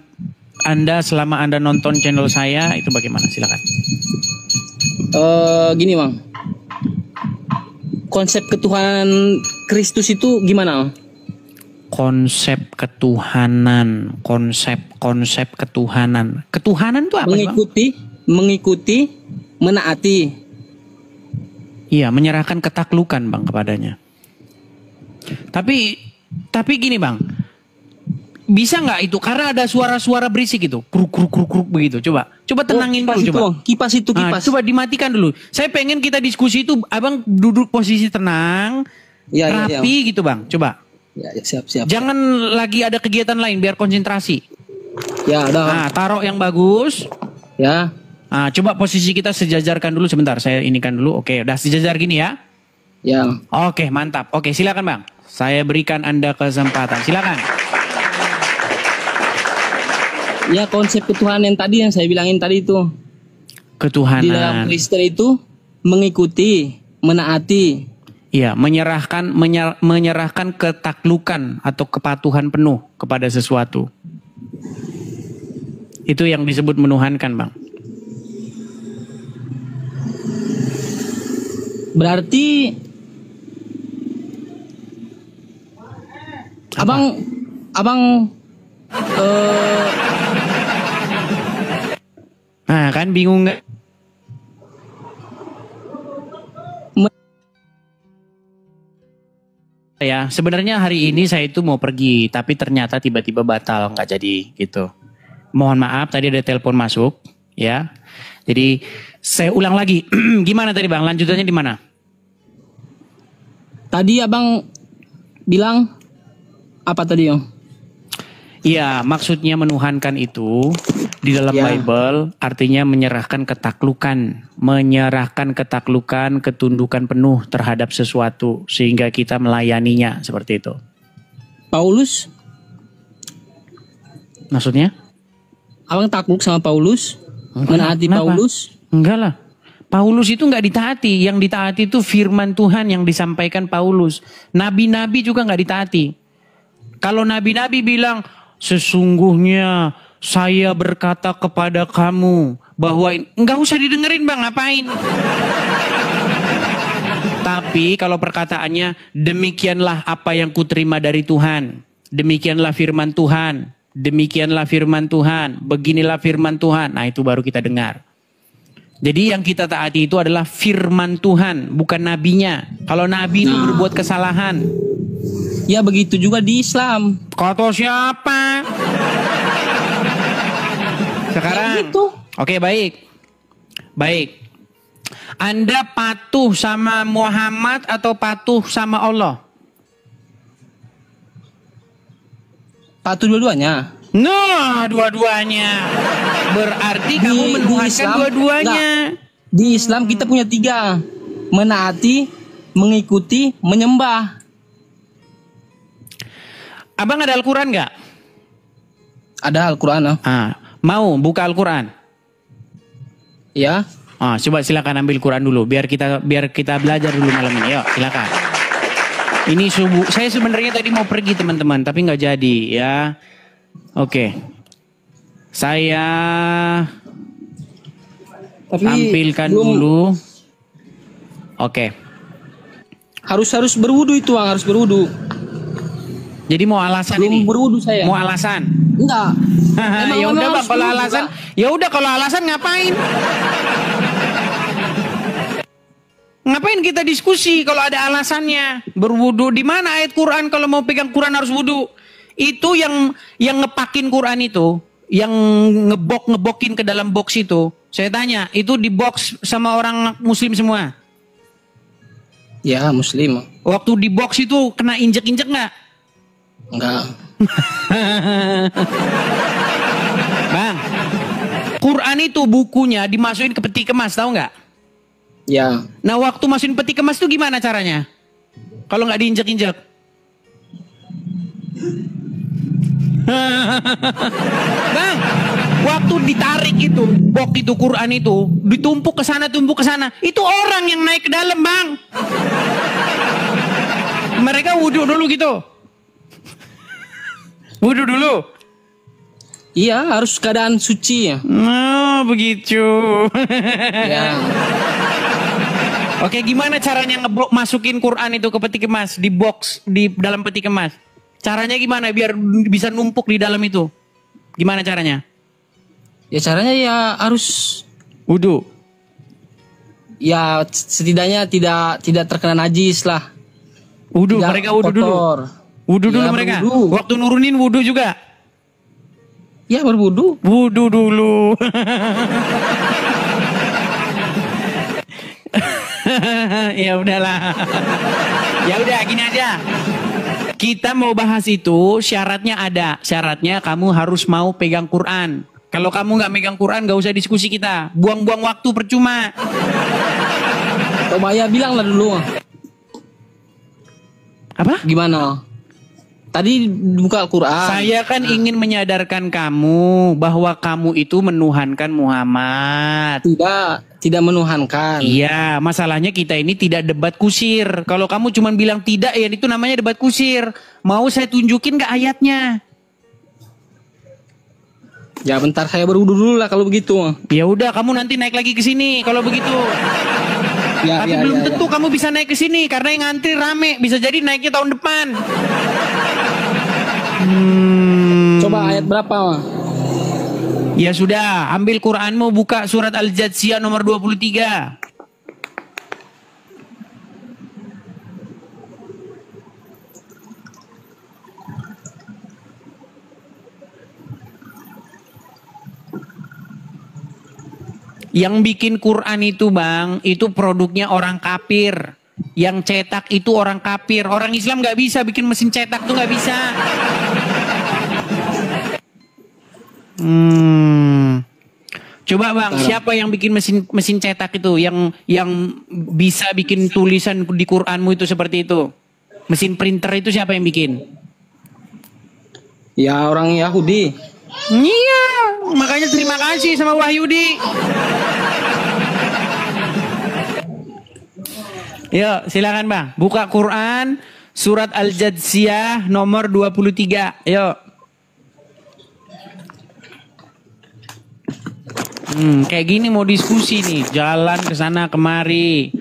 Anda selama Anda nonton channel saya itu bagaimana? Silakan. Gini Bang. Konsep ketuhanan Kristus itu gimana? Konsep ketuhanan, konsep ketuhanan. Ketuhanan itu apa sih, Bang? Mengikuti, menaati. Iya, menyerahkan ketaklukan Bang kepadanya. Tapi gini Bang, bisa nggak itu? Karena ada suara-suara berisik itu, kruk begitu. Coba tenangin dulu coba. Kipas itu. Coba dimatikan dulu. Saya pengen kita diskusi itu, Abang duduk posisi tenang, rapi gitu Bang. Coba. Ya, siap. Jangan lagi ada kegiatan lain biar konsentrasi. Ya, udah. Nah, taruh yang bagus. Ya. Nah, coba posisi kita sejajarkan dulu sebentar. Saya inikan dulu. Oke, udah sejajar gini ya. Ya. Oke, mantap. Oke, silakan Bang. Saya berikan Anda kesempatan. Silakan. Ya, konsep ketuhanan yang tadi yang saya bilangin tadi itu. Ketuhanan. Di dalam Kristen itu mengikuti, menaati. Iya, menyerahkan ketaklukan atau kepatuhan penuh kepada sesuatu. Itu yang disebut menuhankan, Bang. Berarti apa? Abang Nah, kan bingung nggak? Ya, sebenarnya hari ini saya itu mau pergi, tapi ternyata tiba-tiba batal, nggak jadi gitu. Mohon maaf, tadi ada telepon masuk, ya. Jadi saya ulang lagi, gimana tadi Bang? Lanjutannya di mana? Tadi Abang bilang apa tadi Om? Iya, maksudnya menuhankan itu di dalam Bible artinya menyerahkan ketaklukan, ketundukan penuh terhadap sesuatu sehingga kita melayaninya seperti itu. Paulus? Maksudnya? Abang takluk sama Paulus? Menaati Paulus? Enggak lah. Paulus itu nggak ditaati, yang ditaati itu firman Tuhan yang disampaikan Paulus. Nabi-nabi juga nggak ditaati. Kalau nabi-nabi bilang, sesungguhnya saya berkata kepada kamu bahwa nggak usah didengerin Bang, ngapain? Tapi kalau perkataannya demikianlah apa yang kuterima dari Tuhan, demikianlah firman Tuhan, demikianlah firman Tuhan, beginilah firman Tuhan. Nah itu baru kita dengar. Jadi yang kita taati itu adalah firman Tuhan, bukan nabinya. Kalau nabi itu berbuat kesalahan. Ya begitu juga di Islam. Kata siapa? Sekarang. Ya, gitu. Oke, baik. Anda patuh sama Muhammad atau patuh sama Allah? Patuh dua-duanya. Nah, dua-duanya. Berarti kamu menuhankan dua-duanya. Di Islam kita punya 3. Menaati, mengikuti, menyembah. Abang ada Al-Quran nggak? Ada Al-Quran. Mau buka Al-Quran? Ya. Coba silakan ambil Quran dulu. Biar kita belajar dulu malam ini. Yuk, silakan. Ini subuh. Saya sebenarnya tadi mau pergi teman-teman, tapi nggak jadi ya. Oke. Saya tampilkan dulu. Oke. Harus berwudu itu, harus berwudu. Jadi mau alasan belum ini? Berwudu saya. Mau alasan? Enggak. Ya udah Bang, kalau alasan, ya udah kalau alasan ngapain? Ngapain kita diskusi kalau ada alasannya? Berwudu di mana ayat Quran kalau mau pegang Quran harus wudu? Itu yang ngepakin Quran itu, yang ngebokin ke dalam box itu. Saya tanya, itu di box sama orang muslim semua? Ya, muslim. Waktu di box itu kena injek-injek nggak? Enggak. Bang, Quran itu bukunya dimasukin ke peti kemas, tahu nggak? Ya. Nah, waktu masukin peti kemas itu gimana caranya? Kalau nggak diinjek-injek? Bang, waktu ditarik itu, box itu Quran itu, ditumpuk ke sana, itu orang yang naik ke dalam, Bang. Mereka wudhu dulu gitu. Wudhu dulu. Iya, harus keadaan suci ya. Oh, begitu. Ya. Oke, gimana caranya masukin Quran itu ke peti kemas, di box, di dalam peti kemas? Caranya gimana biar bisa numpuk di dalam itu? Gimana caranya? Ya caranya ya harus Wudhu. ya setidaknya tidak terkena najis lah. Wudhu, Tidak mereka wudhu dulu. kotor. Wudhu dulu Ya, mereka. berwudu. Waktu nurunin wudhu juga. Ya berwudu. Wudhu dulu. Ya udahlah. Ya udah gini aja. Kita mau bahas itu, syaratnya ada. Syaratnya kamu harus mau pegang Quran. Kalau kamu nggak megang Quran, nggak usah diskusi kita. Buang-buang waktu percuma. Coba ya bilang lah dulu. Apa? Gimana? Tadi buka Quran. Saya kan ingin menyadarkan kamu bahwa kamu itu menuhankan Muhammad. Tidak menuhankan. Iya, masalahnya kita ini tidak debat kusir. Kalau kamu cuma bilang tidak, ya itu namanya debat kusir. Mau saya tunjukin nggak ayatnya? Ya bentar saya berwudu dulu lah kalau begitu. Ya udah, kamu nanti naik lagi ke sini kalau begitu. Ya, Tapi ya, belum ya, tentu kamu bisa naik ke sini karena yang ngantri rame. Bisa jadi naiknya tahun depan. Coba ayat berapa? Mah? Ya sudah, ambil Quranmu, buka surat Al-Jathiyah nomor 23. Yang bikin Quran itu, Bang, itu produknya orang kafir. Yang cetak itu orang kafir. Orang Islam nggak bisa bikin mesin cetak tuh, nggak bisa. Coba Bang, siapa yang bikin mesin cetak itu, yang bisa bikin tulisan di Quranmu itu seperti itu? Mesin printer itu siapa yang bikin? Ya orang Yahudi. Iya, makanya terima kasih sama Wahyudi. Yuk, silakan Bang, buka Quran surat Al-Jathiyah nomor 23. Yuk. Kayak gini mau diskusi nih, jalan ke sana kemari.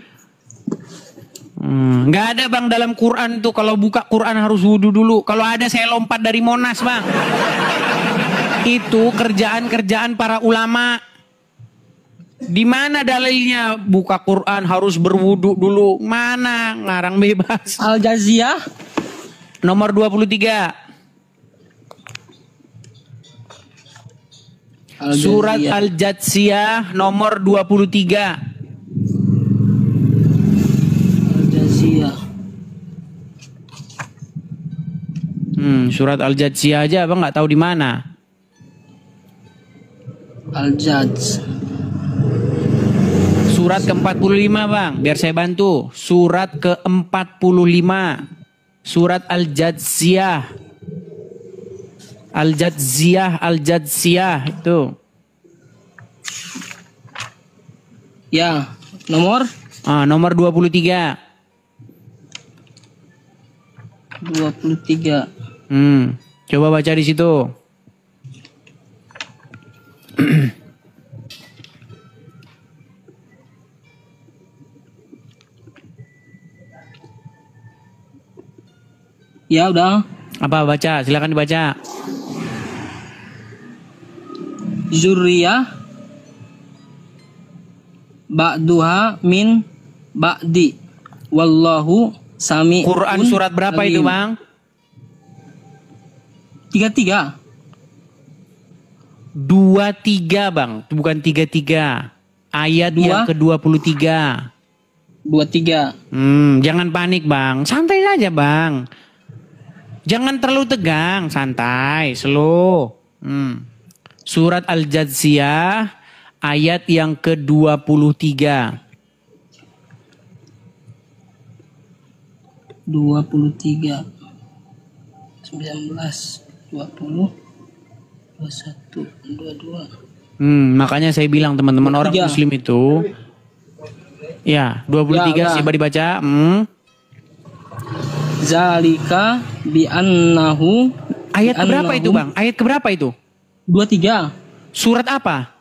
Nggak ada Bang dalam Quran tuh kalau buka Quran harus wudhu dulu. Kalau ada saya lompat dari Monas Bang. Itu kerjaan-kerjaan para ulama. Di mana dalilnya buka Quran harus berwudhu dulu? Mana? Ngarang bebas. Al-Jathiyah nomor 23. Surat Al-Jathiyah nomor 23. Al-Jathiyah. Surat Al-Jathiyah aja Abang nggak tahu di mana. Al-Jadz. Surat ke-45 Bang, biar saya bantu. Surat ke-45. Surat Al-Jathiyah. Al-Jathiyah itu. Ya, nomor? Nomor 23. 23. Coba baca di situ. Ya udah. Apa baca? Silakan dibaca. Zuriyah ba'duha min ba'di wallahu sami'un Quran surat berapa itu, alim. Bang? 33. 23, Bang. Bukan 33. Ayat yang ke-23. 23. Jangan panik, Bang. Santai saja, Bang. Jangan terlalu tegang, santai, slow. Surat Al-Jathiyah ayat yang ke-23. 23. 19, 20, 21, 22. Makanya saya bilang teman-teman orang muslim itu ya 23 coba dibaca. Zalika bi annahu Ayat keberapa itu, Bang? Ayat keberapa itu? 23. Surat apa?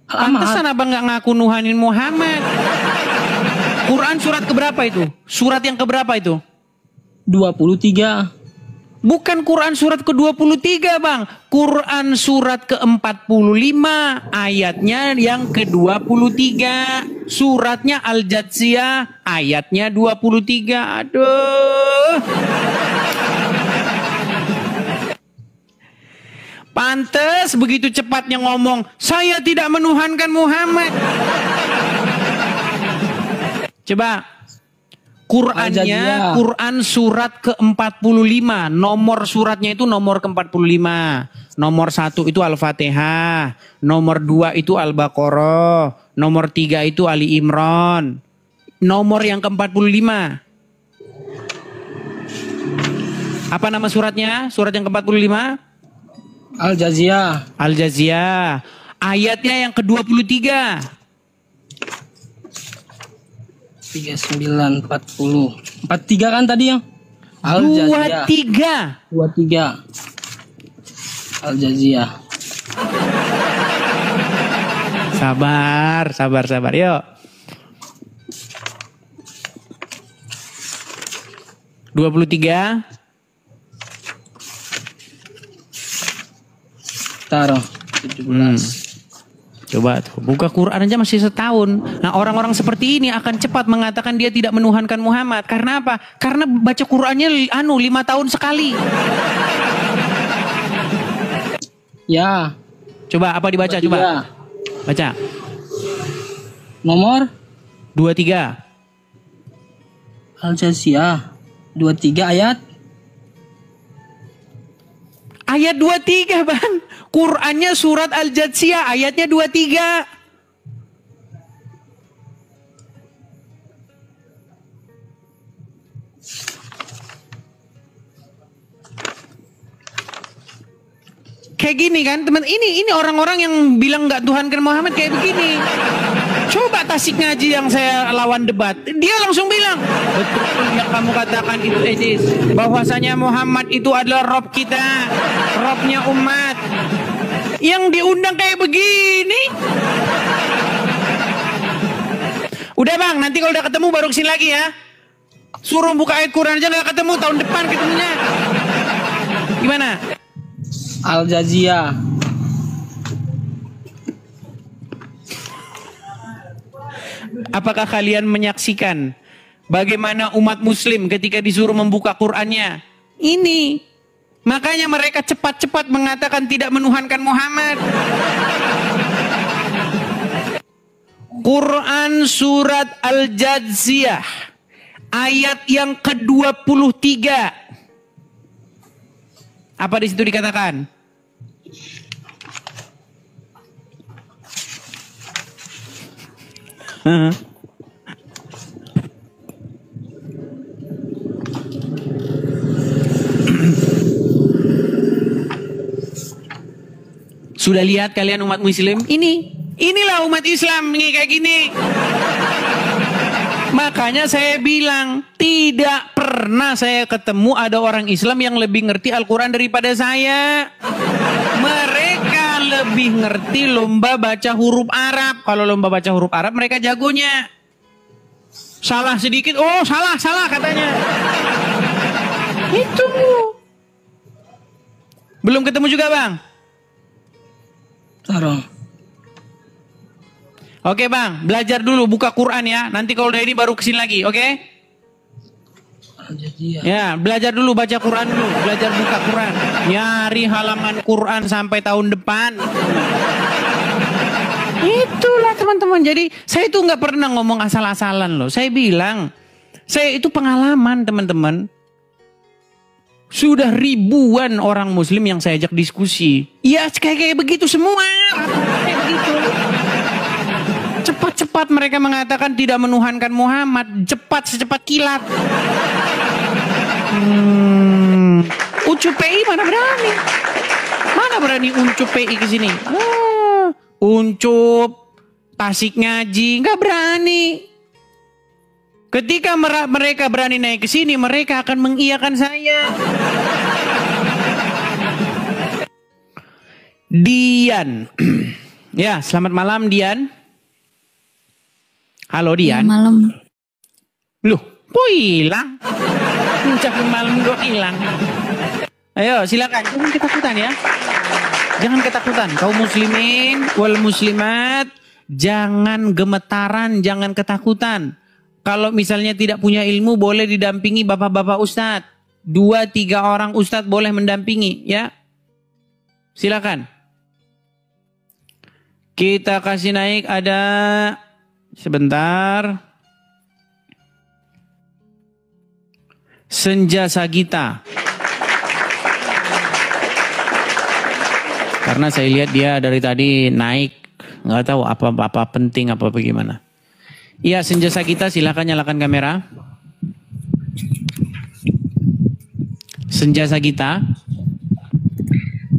Pantesan abang nggak ngaku nuhanin Muhammad. Quran surat keberapa itu? Surat yang keberapa itu? 23. Bukan Quran surat ke-23, Bang. Quran surat ke-45 ayatnya yang ke-23. Suratnya Al-Jathiyah ayatnya 23. Aduh. Pantes begitu cepatnya ngomong, saya tidak menuhankan Muhammad. Coba Qurannya, Quran surat ke-45, nomor suratnya itu nomor ke-45. Nomor 1 itu Al-Fatihah, nomor 2 itu Al-Baqarah, nomor 3 itu Ali Imran. Nomor yang ke-45. Apa nama suratnya? Surat yang ke-45? Al-Jathiyah. Al-Jathiyah. Ayatnya yang ke-23. 39, 40. 43 kan tadi yang? Al-Jathiyah. 23. Al-Jathiyah. Sabar. Yuk. 23. Taruh 17. Coba tuh, buka Quran aja masih setahun. Nah, orang-orang seperti ini akan cepat mengatakan dia tidak menuhankan Muhammad. Karena apa? Karena baca Qurannya 5 tahun sekali. Ya. Coba apa dibaca? 23. Coba. Baca. Nomor 23. Al-Jathiyah 23 ayat. Ayat 23, Bang. Qurannya surat Al-Jathiyah ayatnya 23. Kayak gini kan, teman. Ini orang-orang yang bilang nggak Tuhankan Muhammad kayak begini. Coba Tasik Ngaji yang saya lawan debat, dia langsung bilang, betul yang kamu katakan itu Edis, bahwasanya Muhammad itu adalah Rob kita, Robnya umat. Yang diundang kayak begini. Udah, Bang, nanti kalau udah ketemu baru kesini lagi ya. Suruh buka ayat Quran aja nggak ketemu, tahun depan ketemunya. Gimana? Al-Jathiyah. Apakah kalian menyaksikan bagaimana umat muslim ketika disuruh membuka Qur'annya? Ini. Makanya mereka cepat-cepat mengatakan tidak menuhankan Muhammad. Quran surat Al-Jathiyah ayat yang ke-23. Apa di situ dikatakan? Sudah lihat kalian umat muslim? Inilah umat Islam ini kayak gini. Makanya saya bilang, tidak pernah saya ketemu ada orang Islam yang lebih ngerti Al-Quran daripada saya. Mereka lebih ngerti lomba baca huruf Arab. Kalau lomba baca huruf Arab mereka jagonya. Salah sedikit, oh salah katanya. Itu. Belum ketemu juga, Bang? dong. Oke bang, belajar dulu buka Quran ya. Nanti kalau udah ini baru kesini lagi, oke? Ya, belajar dulu baca Quran dulu, belajar buka Quran. Nyari halaman Quran sampai tahun depan. Itulah teman-teman. Jadi saya itu nggak pernah ngomong asal-asalan loh. Saya bilang, saya itu pengalaman teman-teman. Sudah ribuan orang Muslim yang saya ajak diskusi. Ya kayak begitu semua. Kayak begitu. Cepat-cepat mereka mengatakan tidak menuhankan Muhammad. Cepat secepat kilat. Uncup PI mana berani? Mana berani Uncup PI ke sini? Uncup, Tasik Ngaji, nggak berani. Ketika mereka berani naik ke sini, mereka akan mengiyakan saya. Dian. Ya, selamat malam Dian. Halo Dian. Malam. Loh, kok hilang? Ucapin malam kok hilang. Ayo, silakan. Jangan ketakutan ya. Jangan ketakutan. Kaum muslimin wal muslimat, jangan gemetaran, jangan ketakutan. Kalau misalnya tidak punya ilmu, boleh didampingi bapak-bapak ustadz. 2-3 orang ustadz boleh mendampingi ya. Silakan. Kita kasih naik ada sebentar. Senja Sagita. Karena saya lihat dia dari tadi naik, nggak tahu apa penting apa bagaimana. Iya, Senja Sagita, silakan nyalakan kamera. Senja Sagita.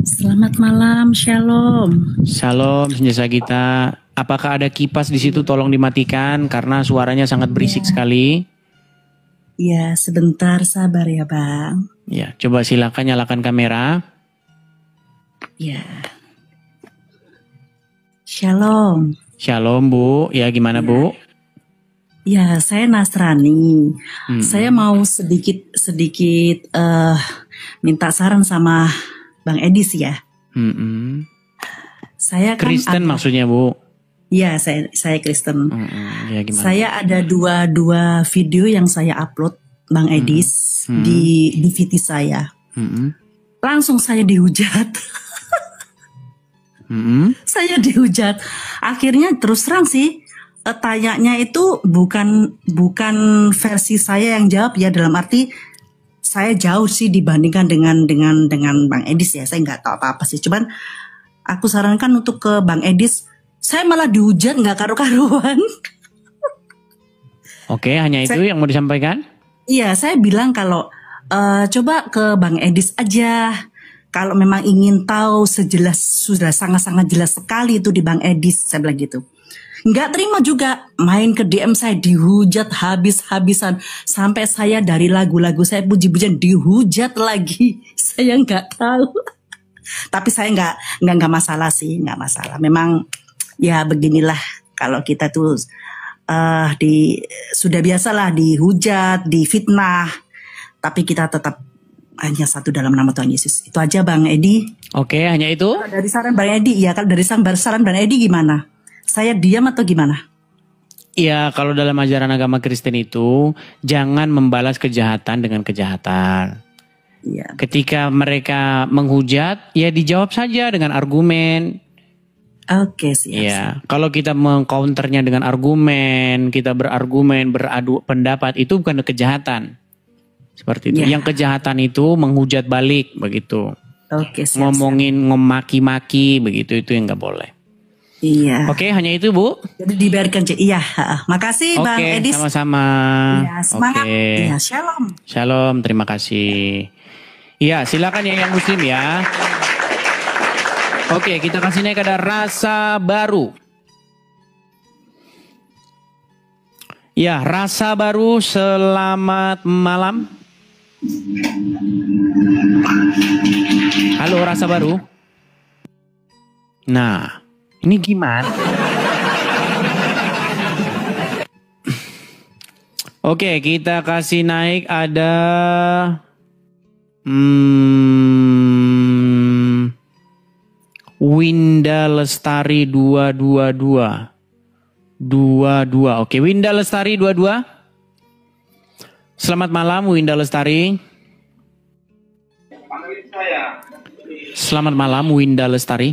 Selamat malam, shalom. Shalom Senja Sagita. Apakah ada kipas di situ? Tolong dimatikan karena suaranya sangat berisik sekali. Ya, sebentar sabar ya, Bang. Ya, coba silakan nyalakan kamera. Ya. Shalom. Shalom Bu. Ya, gimana Bu? Ya, saya Nasrani. Saya mau sedikit minta saran sama Bang Edis ya. Saya kan Kristen maksudnya Bu? Ya, saya Kristen. Ya, gimana? Saya ada dua video yang saya upload Bang Edis di DVD saya. Langsung saya dihujat. Saya dihujat. Akhirnya terus terang sih, tanyanya itu bukan versi saya yang jawab ya, dalam arti saya jauh sih dibandingkan dengan Bang Edis ya. Saya nggak tahu apa-apa sih. Cuman aku sarankan untuk ke Bang Edis, saya malah dihujat nggak karu-karuan. Oke, hanya itu yang mau disampaikan? Iya, saya bilang kalau coba ke Bang Edis aja. Kalau memang ingin tahu sejelas, sudah sangat-sangat jelas sekali itu di Bang Edis, saya bilang gitu. Nggak terima juga, main ke DM saya dihujat habis-habisan. Sampai saya dari lagu-lagu saya puji-pujian dihujat lagi. Saya nggak tahu. Tapi saya nggak masalah sih, nggak masalah. Memang ya beginilah kalau kita tuh sudah biasalah dihujat, difitnah. Tapi kita tetap hanya satu dalam nama Tuhan Yesus. Itu aja Bang Edi. Oke, hanya itu. Kalau dari saran Bang Edi, ya kalau dari saran Bang Edi gimana? Saya diam atau gimana? Ya, kalau dalam ajaran agama Kristen itu jangan membalas kejahatan dengan kejahatan. Ya. Ketika mereka menghujat, ya dijawab saja dengan argumen. Oke, siap. Ya, kalau kita mengcounternya dengan argumen, kita berargumen, beradu pendapat, itu bukan kejahatan. Seperti itu. Ya. Yang kejahatan itu menghujat balik begitu. Oke, siap. Ngomongin, ngemaki-maki begitu, itu yang nggak boleh. Iya. Oke, hanya itu Bu. Jadi dibiarkan. Iya, makasih Bang Edis. Sama-sama. Ya, semangat. Oke. Ya, shalom. Shalom, terima kasih. Iya, silakan ya yang muslim ya. Oke, kita kasih naik ada Rasa Baru. Ya, Rasa Baru, selamat malam. Halo Rasa Baru. Nah, ini gimana? Oke, kita kasih naik ada Winda Lestari 222. 22. Oke, Winda Lestari 22. Selamat malam Winda Lestari. Selamat malam Winda Lestari.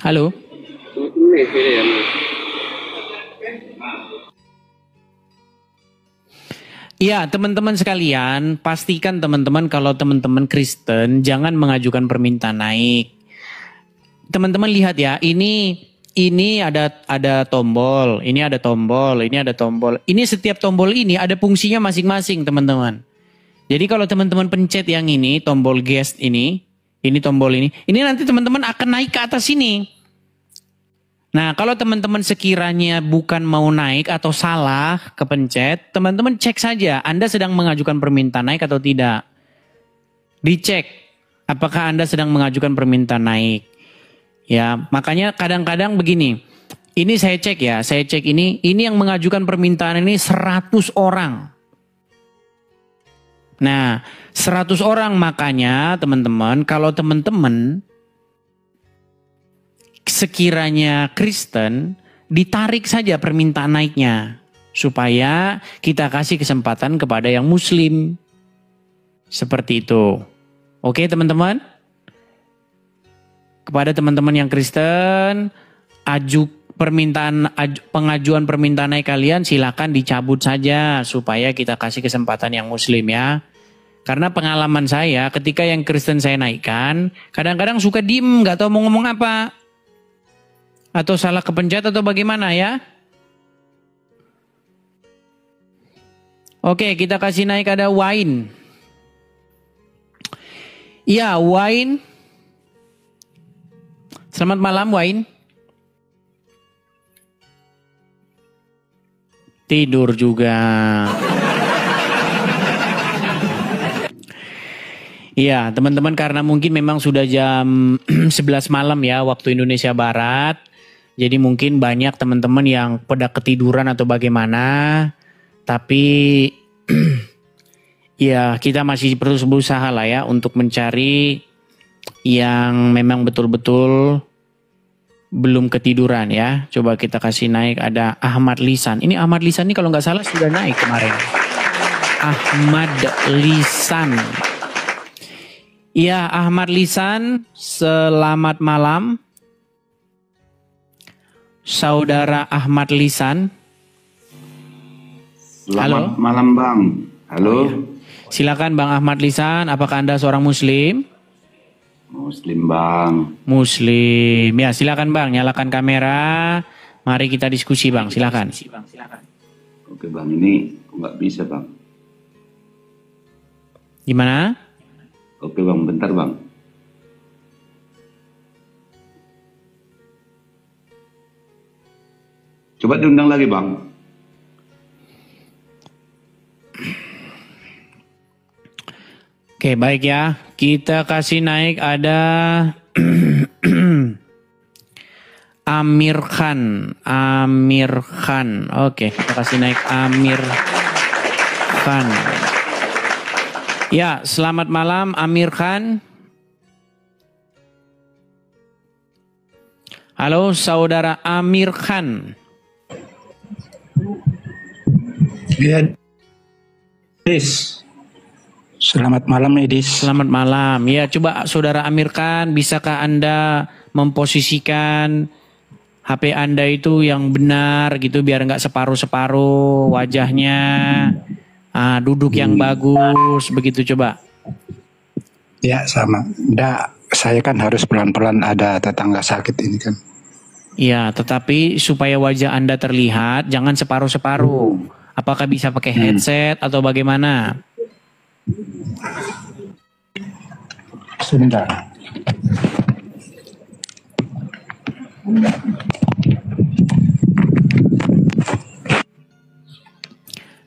Halo. Ya, teman-teman sekalian, pastikan teman-teman kalau teman-teman Kristen jangan mengajukan permintaan naik. Teman-teman lihat ya, ini ada tombol, ini ada tombol, ini ada tombol. Ini setiap tombol ini ada fungsinya masing-masing, teman-teman. Jadi kalau teman-teman pencet yang ini, tombol guest ini tombol ini nanti teman-teman akan naik ke atas sini. Nah, kalau teman-teman sekiranya bukan mau naik atau salah kepencet, teman-teman cek saja Anda sedang mengajukan permintaan naik atau tidak. Dicek apakah Anda sedang mengajukan permintaan naik. Ya, makanya kadang-kadang begini. Ini saya cek ya, ini yang mengajukan permintaan ini 100 orang. Nah, 100 orang makanya teman-teman, kalau teman-teman sekiranya Kristen, ditarik saja permintaan naiknya. Supaya kita kasih kesempatan kepada yang Muslim. Seperti itu. Oke teman-teman? Kepada teman-teman yang Kristen, pengajuan permintaan naik kalian silakan dicabut saja. Supaya kita kasih kesempatan yang Muslim ya. Karena pengalaman saya ketika yang Kristen saya naikkan, kadang-kadang suka diem, gak tahu mau ngomong apa. Atau salah kepencet atau bagaimana ya? Oke, kita kasih naik ada Wine. Iya, Wine. Selamat malam, Wine. Tidur juga. Iya, teman-teman, karena mungkin memang sudah jam 11 malam ya waktu Indonesia Barat. Jadi mungkin banyak teman-teman yang pada ketiduran atau bagaimana. Tapi ya kita masih perlu berusaha lah ya untuk mencari yang memang betul-betul belum ketiduran ya. Coba kita kasih naik ada Ahmad Lisan. Ini Ahmad Lisan ini kalau nggak salah sudah naik kemarin. Ahmad Lisan. Ya, Ahmad Lisan, selamat malam. Saudara Ahmad Lisan. Selamat malam Bang. Halo. Oh, ya. Silakan Bang Ahmad Lisan, apakah Anda seorang Muslim? Muslim Bang. Muslim. Ya, silakan Bang, nyalakan kamera. Mari kita diskusi Bang, silakan. Oke Bang, ini nggak bisa Bang. Gimana? Oke Bang, bentar Bang. Coba diundang lagi Bang. Oke, baik ya. Kita kasih naik ada Amir Khan. Oke, kita kasih naik Amir Khan. Ya, selamat malam Amir Khan. Halo, saudara Amir Khan. Ya, Edis. Selamat malam Edis. Selamat malam. Ya, coba saudara Amir Khan, bisakah Anda memposisikan HP Anda itu yang benar gitu biar nggak separuh-separuh wajahnya. Duduk yang bagus begitu coba. Ya, sama. Saya kan harus pelan-pelan, ada tetangga sakit ini kan. Iya, tetapi supaya wajah Anda terlihat jangan separuh-separuh. Apakah bisa pakai headset atau bagaimana? Sebentar.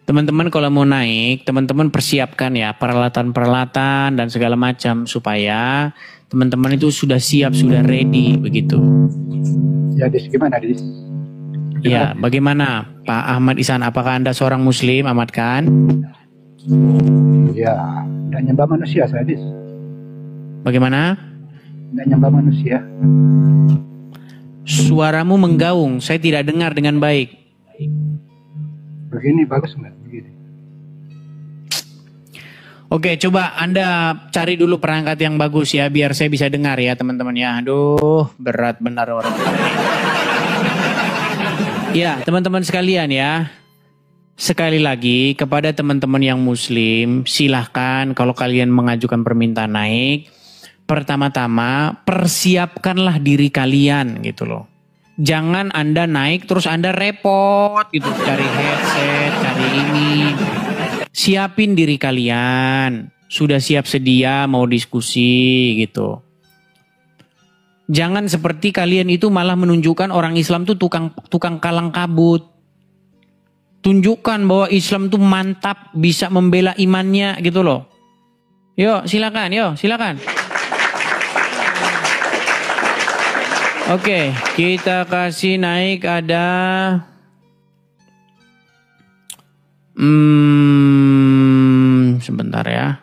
Teman-teman kalau mau naik, teman-teman persiapkan ya peralatan-peralatan dan segala macam supaya teman-teman itu sudah siap, sudah ready begitu. Ya, Dis, gimana, Dis? Ya, bagaimana Pak Ahmad Ihsan? Apakah Anda seorang Muslim, Ahmad Khan? Ya, dan nyembah manusia, saya, Dis. Bagaimana? nggak nyembah manusia. Suaramu menggaung, saya tidak dengar dengan baik. Begini bagus nggak? Begini. Oke, coba Anda cari dulu perangkat yang bagus ya, biar saya bisa dengar ya teman-teman ya. Aduh, berat benar orang. Ya, teman-teman sekalian ya. Sekali lagi, kepada teman-teman yang muslim, silahkan kalau kalian mengajukan permintaan naik, pertama-tama persiapkanlah diri kalian gitu loh. Jangan Anda naik terus Anda repot gitu, cari headset, cari ini. Siapin diri kalian, sudah siap sedia mau diskusi gitu. Jangan seperti kalian itu malah menunjukkan orang Islam tuh tukang kalang kabut. Tunjukkan bahwa Islam tuh mantap, bisa membela imannya gitu loh. Yuk silakan. Oke, kita kasih naik ada sebentar ya.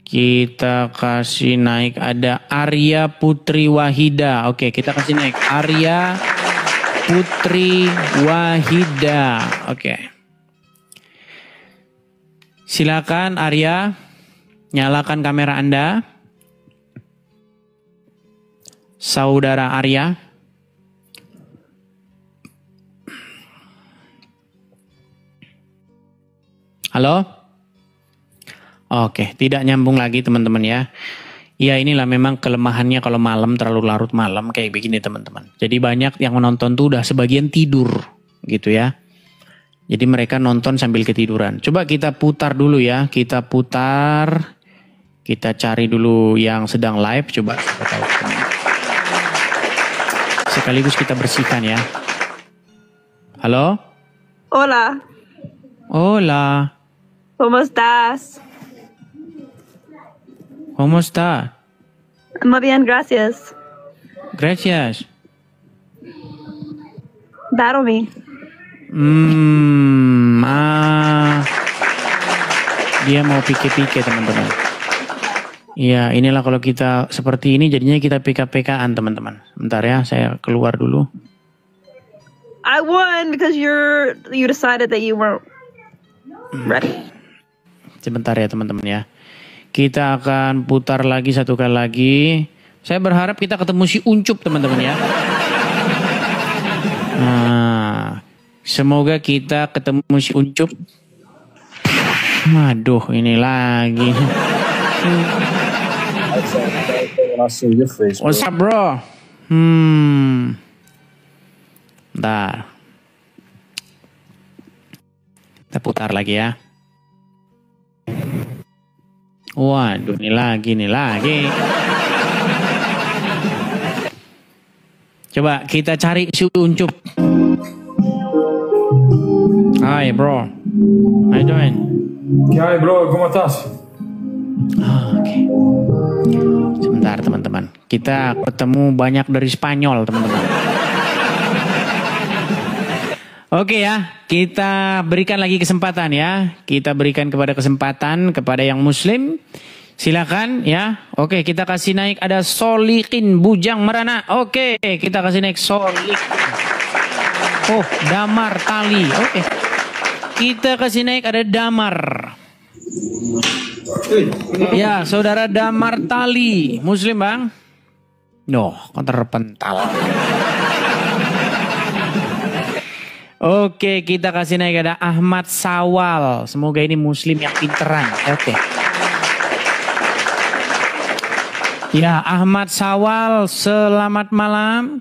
Kita kasih naik ada Arya Putri Wahida. Oke, kita kasih naik Arya Putri Wahida. Oke. Silakan Arya, nyalakan kamera Anda. Saudara Arya. Halo? Oke, tidak nyambung lagi teman-teman ya. Ya inilah memang kelemahannya kalau malam terlalu larut malam kayak begini teman-teman. Jadi banyak yang menonton tuh udah sebagian tidur gitu ya. Jadi mereka nonton sambil ketiduran. Coba kita putar dulu ya. Kita putar. Kita cari dulu yang sedang live. Coba kita tahu. Sekaligus kita bersihkan ya. Halo? Hola. Hola. ¿Cómo estás? ¿Cómo está? Muy bien, gracias. Gracias. Daromi. Dia mau pike-pike teman-teman. Iya, inilah kalau kita seperti ini jadinya kita PK-PK-an teman-teman. Bentar ya, saya keluar dulu. I won because you decided that you weren't ready. Sebentar ya teman-teman ya. Kita akan putar lagi satu kali lagi. Saya berharap kita ketemu si Uncup teman-teman ya. Nah, semoga kita ketemu si Uncup. Waduh, ini lagi. What's up bro? Bentar. Kita putar lagi ya. Waduh, ini lagi. Coba kita cari si Uncup. Hai bro. How you doing? Hai bro, ¿cómo estás? Oke. Sebentar teman-teman. Kita ketemu banyak dari Spanyol teman-teman. Oke ya, kita berikan lagi kesempatan ya. Kita berikan kesempatan kepada yang muslim. Silakan ya. Oke, kita kasih naik ada Solikin Bujang Merana. Oke, kita kasih naik Solik. Oh, Damar Tali. Oke. Kita kasih naik ada Damar. Ya, saudara Damar Tali. Muslim bang? No, kok terpental. Oke, kita kasih naik ada Ahmad Sawal. Semoga ini muslim yang pinteran. Oke. Ya, Ahmad Sawal, selamat malam.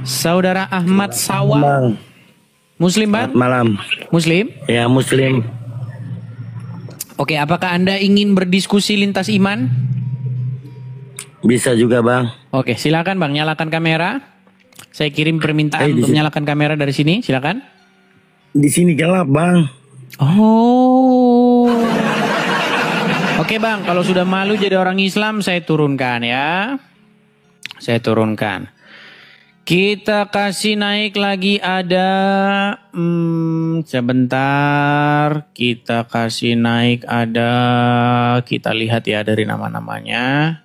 Saudara Ahmad Sawal. Muslim bang? Selamat malam. Muslim? Ya, muslim. Oke, apakah Anda ingin berdiskusi lintas iman? Bisa juga bang. Oke, silakan bang, nyalakan kamera. Saya kirim permintaan untuk menyalakan kamera dari sini, silakan. Di sini gelap bang. Oh. Oke bang, kalau sudah malu jadi orang Islam, saya turunkan ya. Saya turunkan. Kita kasih naik lagi ada sebentar. Kita kasih naik ada, kita lihat ya dari nama-namanya.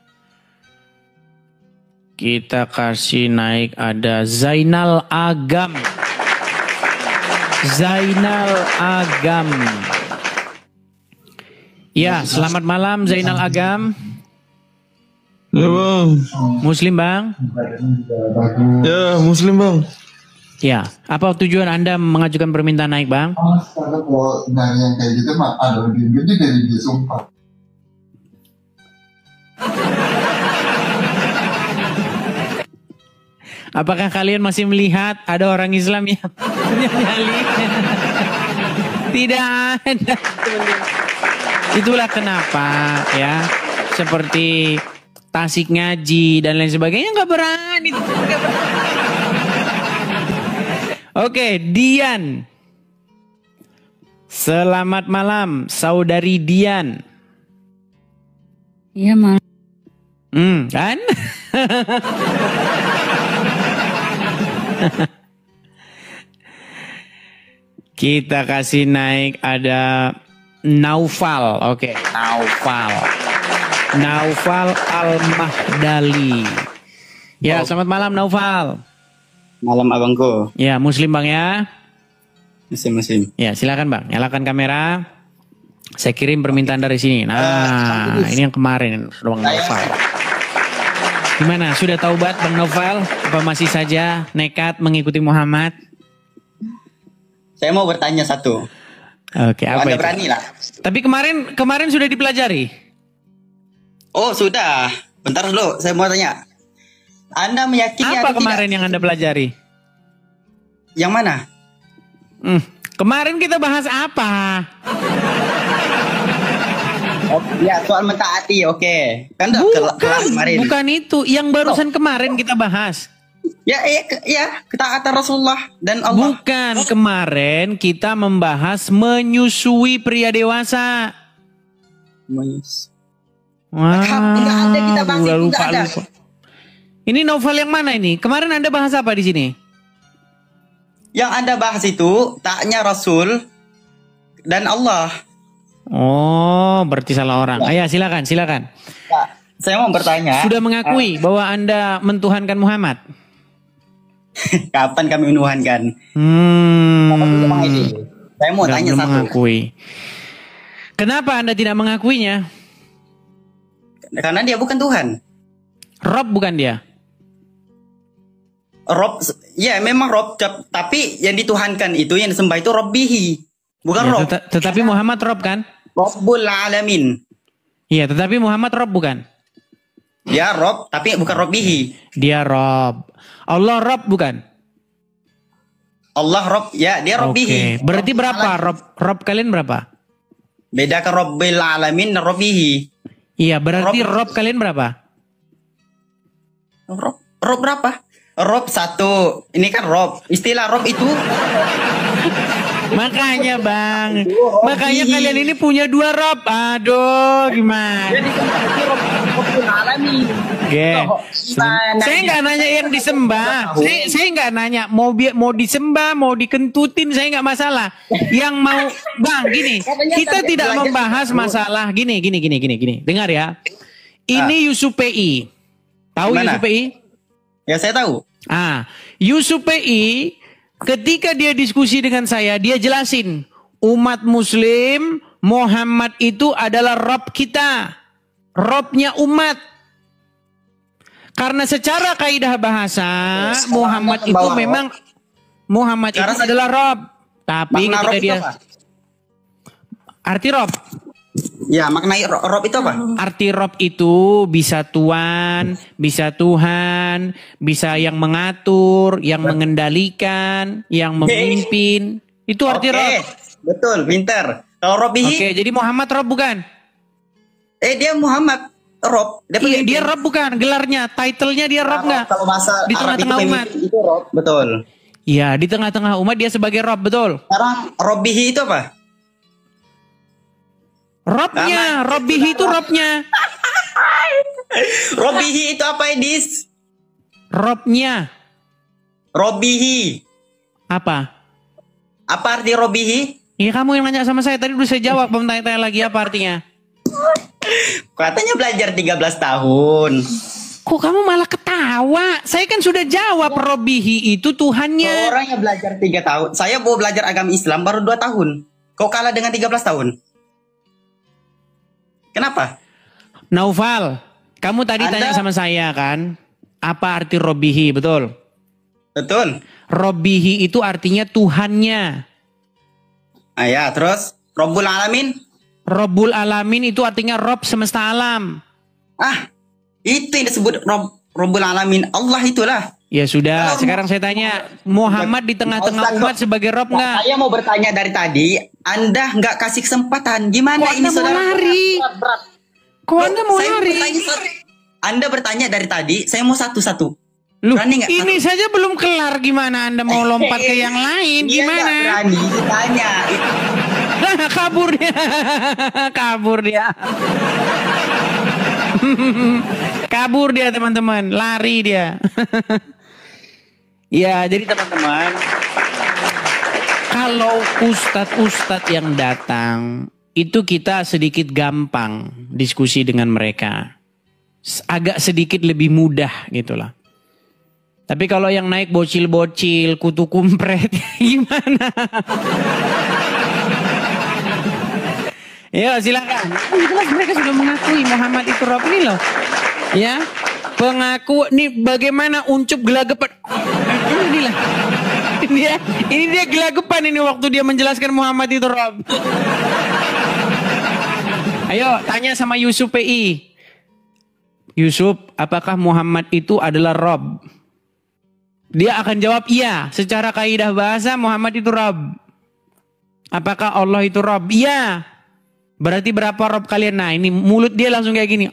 Kita kasih naik ada Zainal Agam. Zainal Agam. Ya, selamat malam Zainal Agam. Ya bang. Muslim bang? Ya Muslim bang. Ya, apa tujuan Anda mengajukan permintaan naik bang? Karena kalau dari yang kayak gitu mah ada lebih gede dari dia sumpah. Apakah kalian masih melihat ada orang Islam yang nyali? Tidak ada. Itulah kenapa ya, seperti Tasik ngaji dan lain sebagainya nggak berani. Oke, Dian. Selamat malam, saudari Dian. Iya malam. Kan? Kita kasih naik ada Naufal. Oke, Naufal. Naufal Al-Mahdali. Ya, selamat malam Naufal. Malam abangku. Ya, Muslim bang ya. Muslim. Ya, silakan bang, nyalakan kamera. Saya kirim permintaan dari sini. Nah, ini yang kemarin, Bang Naufal. Gimana, sudah taubat Bang Naufal? Apa masih saja nekat mengikuti Muhammad? Saya mau bertanya satu. Oke, apa Anda itu? berani lah. Tapi kemarin sudah dipelajari. Oh sudah. Bentar dulu, saya mau tanya. Anda meyakini apa atau kemarin tidak? yang Anda pelajari? Yang mana? Kemarin kita bahas apa? Oh, ya soal mentaati, oke. Kan udah kelar kemarin. Bukan itu, yang barusan kemarin kita bahas. Ya, ketaatan Rasulullah dan Allah. Bukan, kemarin kita membahas menyusui pria dewasa. Wah, Enggak ada kita bahas itu, lupa. enggak ada. Ini novel yang mana ini? Kemarin Anda bahas apa di sini? Yang Anda bahas itu taatnya Rasul dan Allah. Oh, berarti salah orang. Ayo silakan. Ya, saya mau bertanya. Sudah mengakui bahwa Anda mentuhankan Muhammad? Kapan kami menuhankan? Saya mau tanya belum satu. Mengakui. Kenapa Anda tidak mengakuinya? Karena dia bukan Tuhan. Rob bukan dia? Rob, ya memang Rob, tapi yang dituhankan itu, yang disembah itu Robbihi, bukan Ya, Rob. tetapi Muhammad Rob kan? Rabbul Alamin. Iya, tetapi Muhammad Rob bukan? Dia Rob, tapi bukan Robbihi. Dia Rob. Allah Rob bukan? Allah Rob, ya dia Robbihi. Oke, berarti berapa? Rob kalian berapa? Bedakan Rabbil Alamin dan Robbihi. Iya, berarti Rob kalian berapa? Rob berapa? Rob satu. Ini kan Rob. Istilah Rob itu. Makanya bang, makanya kalian ini punya dua Rob. Aduh, gimana? Saya nggak nanya yang disembah. Saya nggak nanya mau disembah, mau dikentutin, saya nggak masalah. Yang mau bang, gini, kita tidak membahas masalah gini. Dengar ya. Ini Yusuf PI. Tahu Yusuf PI? Ya saya tahu. Yusuf PI ketika dia diskusi dengan saya, dia jelasin umat Muslim Muhammad itu adalah Rob kita, Robnya umat. Karena secara kaidah bahasa Muhammad itu memang Muhammad itu adalah Rob. Tapi ketika dia arti Rob. Ya, makna Rob itu apa? Arti Rob itu bisa Tuan, bisa Tuhan, bisa yang mengatur, yang mengendalikan, yang memimpin. Itu arti Rob. Betul, pinter. Kalau Robbihi? Oke, jadi Muhammad Rob bukan? Dia Muhammad Rob. Dia Rob bukan, gelarnya, title-nya dia Rob nggak? Kalau bahasa di tengah-tengah umat. Itu Rob, betul. Iya, di tengah-tengah umat dia sebagai Rob, betul. Sekarang Robbihi itu apa? Robnya, Robbihi itu Robnya. Robbihi itu apa, Edis? Robnya. Robihi. Apa? Apa arti Robihi? Iya kamu yang nanya sama saya. Tadi udah saya jawab. Belum tanya-tanya lagi apa artinya. Katanya belajar 13 tahun. Kok kamu malah ketawa? Saya kan sudah jawab. Robihi itu Tuhannya. Orang yang belajar 3 tahun. Saya mau belajar agama Islam baru 2 tahun. Kok kalah dengan 13 tahun? Kenapa? Naufal, kamu tadi tanya sama saya kan, apa arti Robihi, betul? Betul. Robihi itu artinya Tuhannya. Ya, terus Robbul Alamin? Robbul Alamin itu artinya Rob semesta alam. Itu yang disebut Robbul Alamin. Allah itulah. Ya sudah, sekarang saya tanya, Muhammad di tengah-tengah umat sebagai Rob nggak? Saya mau bertanya dari tadi, Anda nggak kasih kesempatan. Gimana Kok ini Anda saudara? mau lari? Kok Anda mau lari? Anda bertanya dari tadi, saya mau satu-satu. Loh, berani nggak? ini saja belum kelar, gimana Anda mau lompat ke yang lain? Dia Gimana? nggak berani ditanya. Kabur dia. Kabur dia. Kabur dia teman-teman, lari dia. Ya, jadi teman-teman, kalau ustadz-ustadz yang datang, itu kita sedikit gampang diskusi dengan mereka. Agak sedikit lebih mudah gitulah. Tapi kalau yang naik bocil-bocil, kutu kumpret, gimana? Ya silakan. Jelas mereka sudah mengakui Muhammad itu Rob ini loh. Ya, pengaku nih bagaimana uncup gelagapan. Inilah. Ini dia gelagapan ini waktu dia menjelaskan Muhammad itu Rob. Ayo tanya sama Yusuf PI. Yusuf, apakah Muhammad itu adalah Rob? Dia akan jawab iya. Secara kaidah bahasa Muhammad itu Rob. Apakah Allah itu Rob? Iya. Berarti berapa Rob kalian? Nah ini mulut dia langsung kayak gini.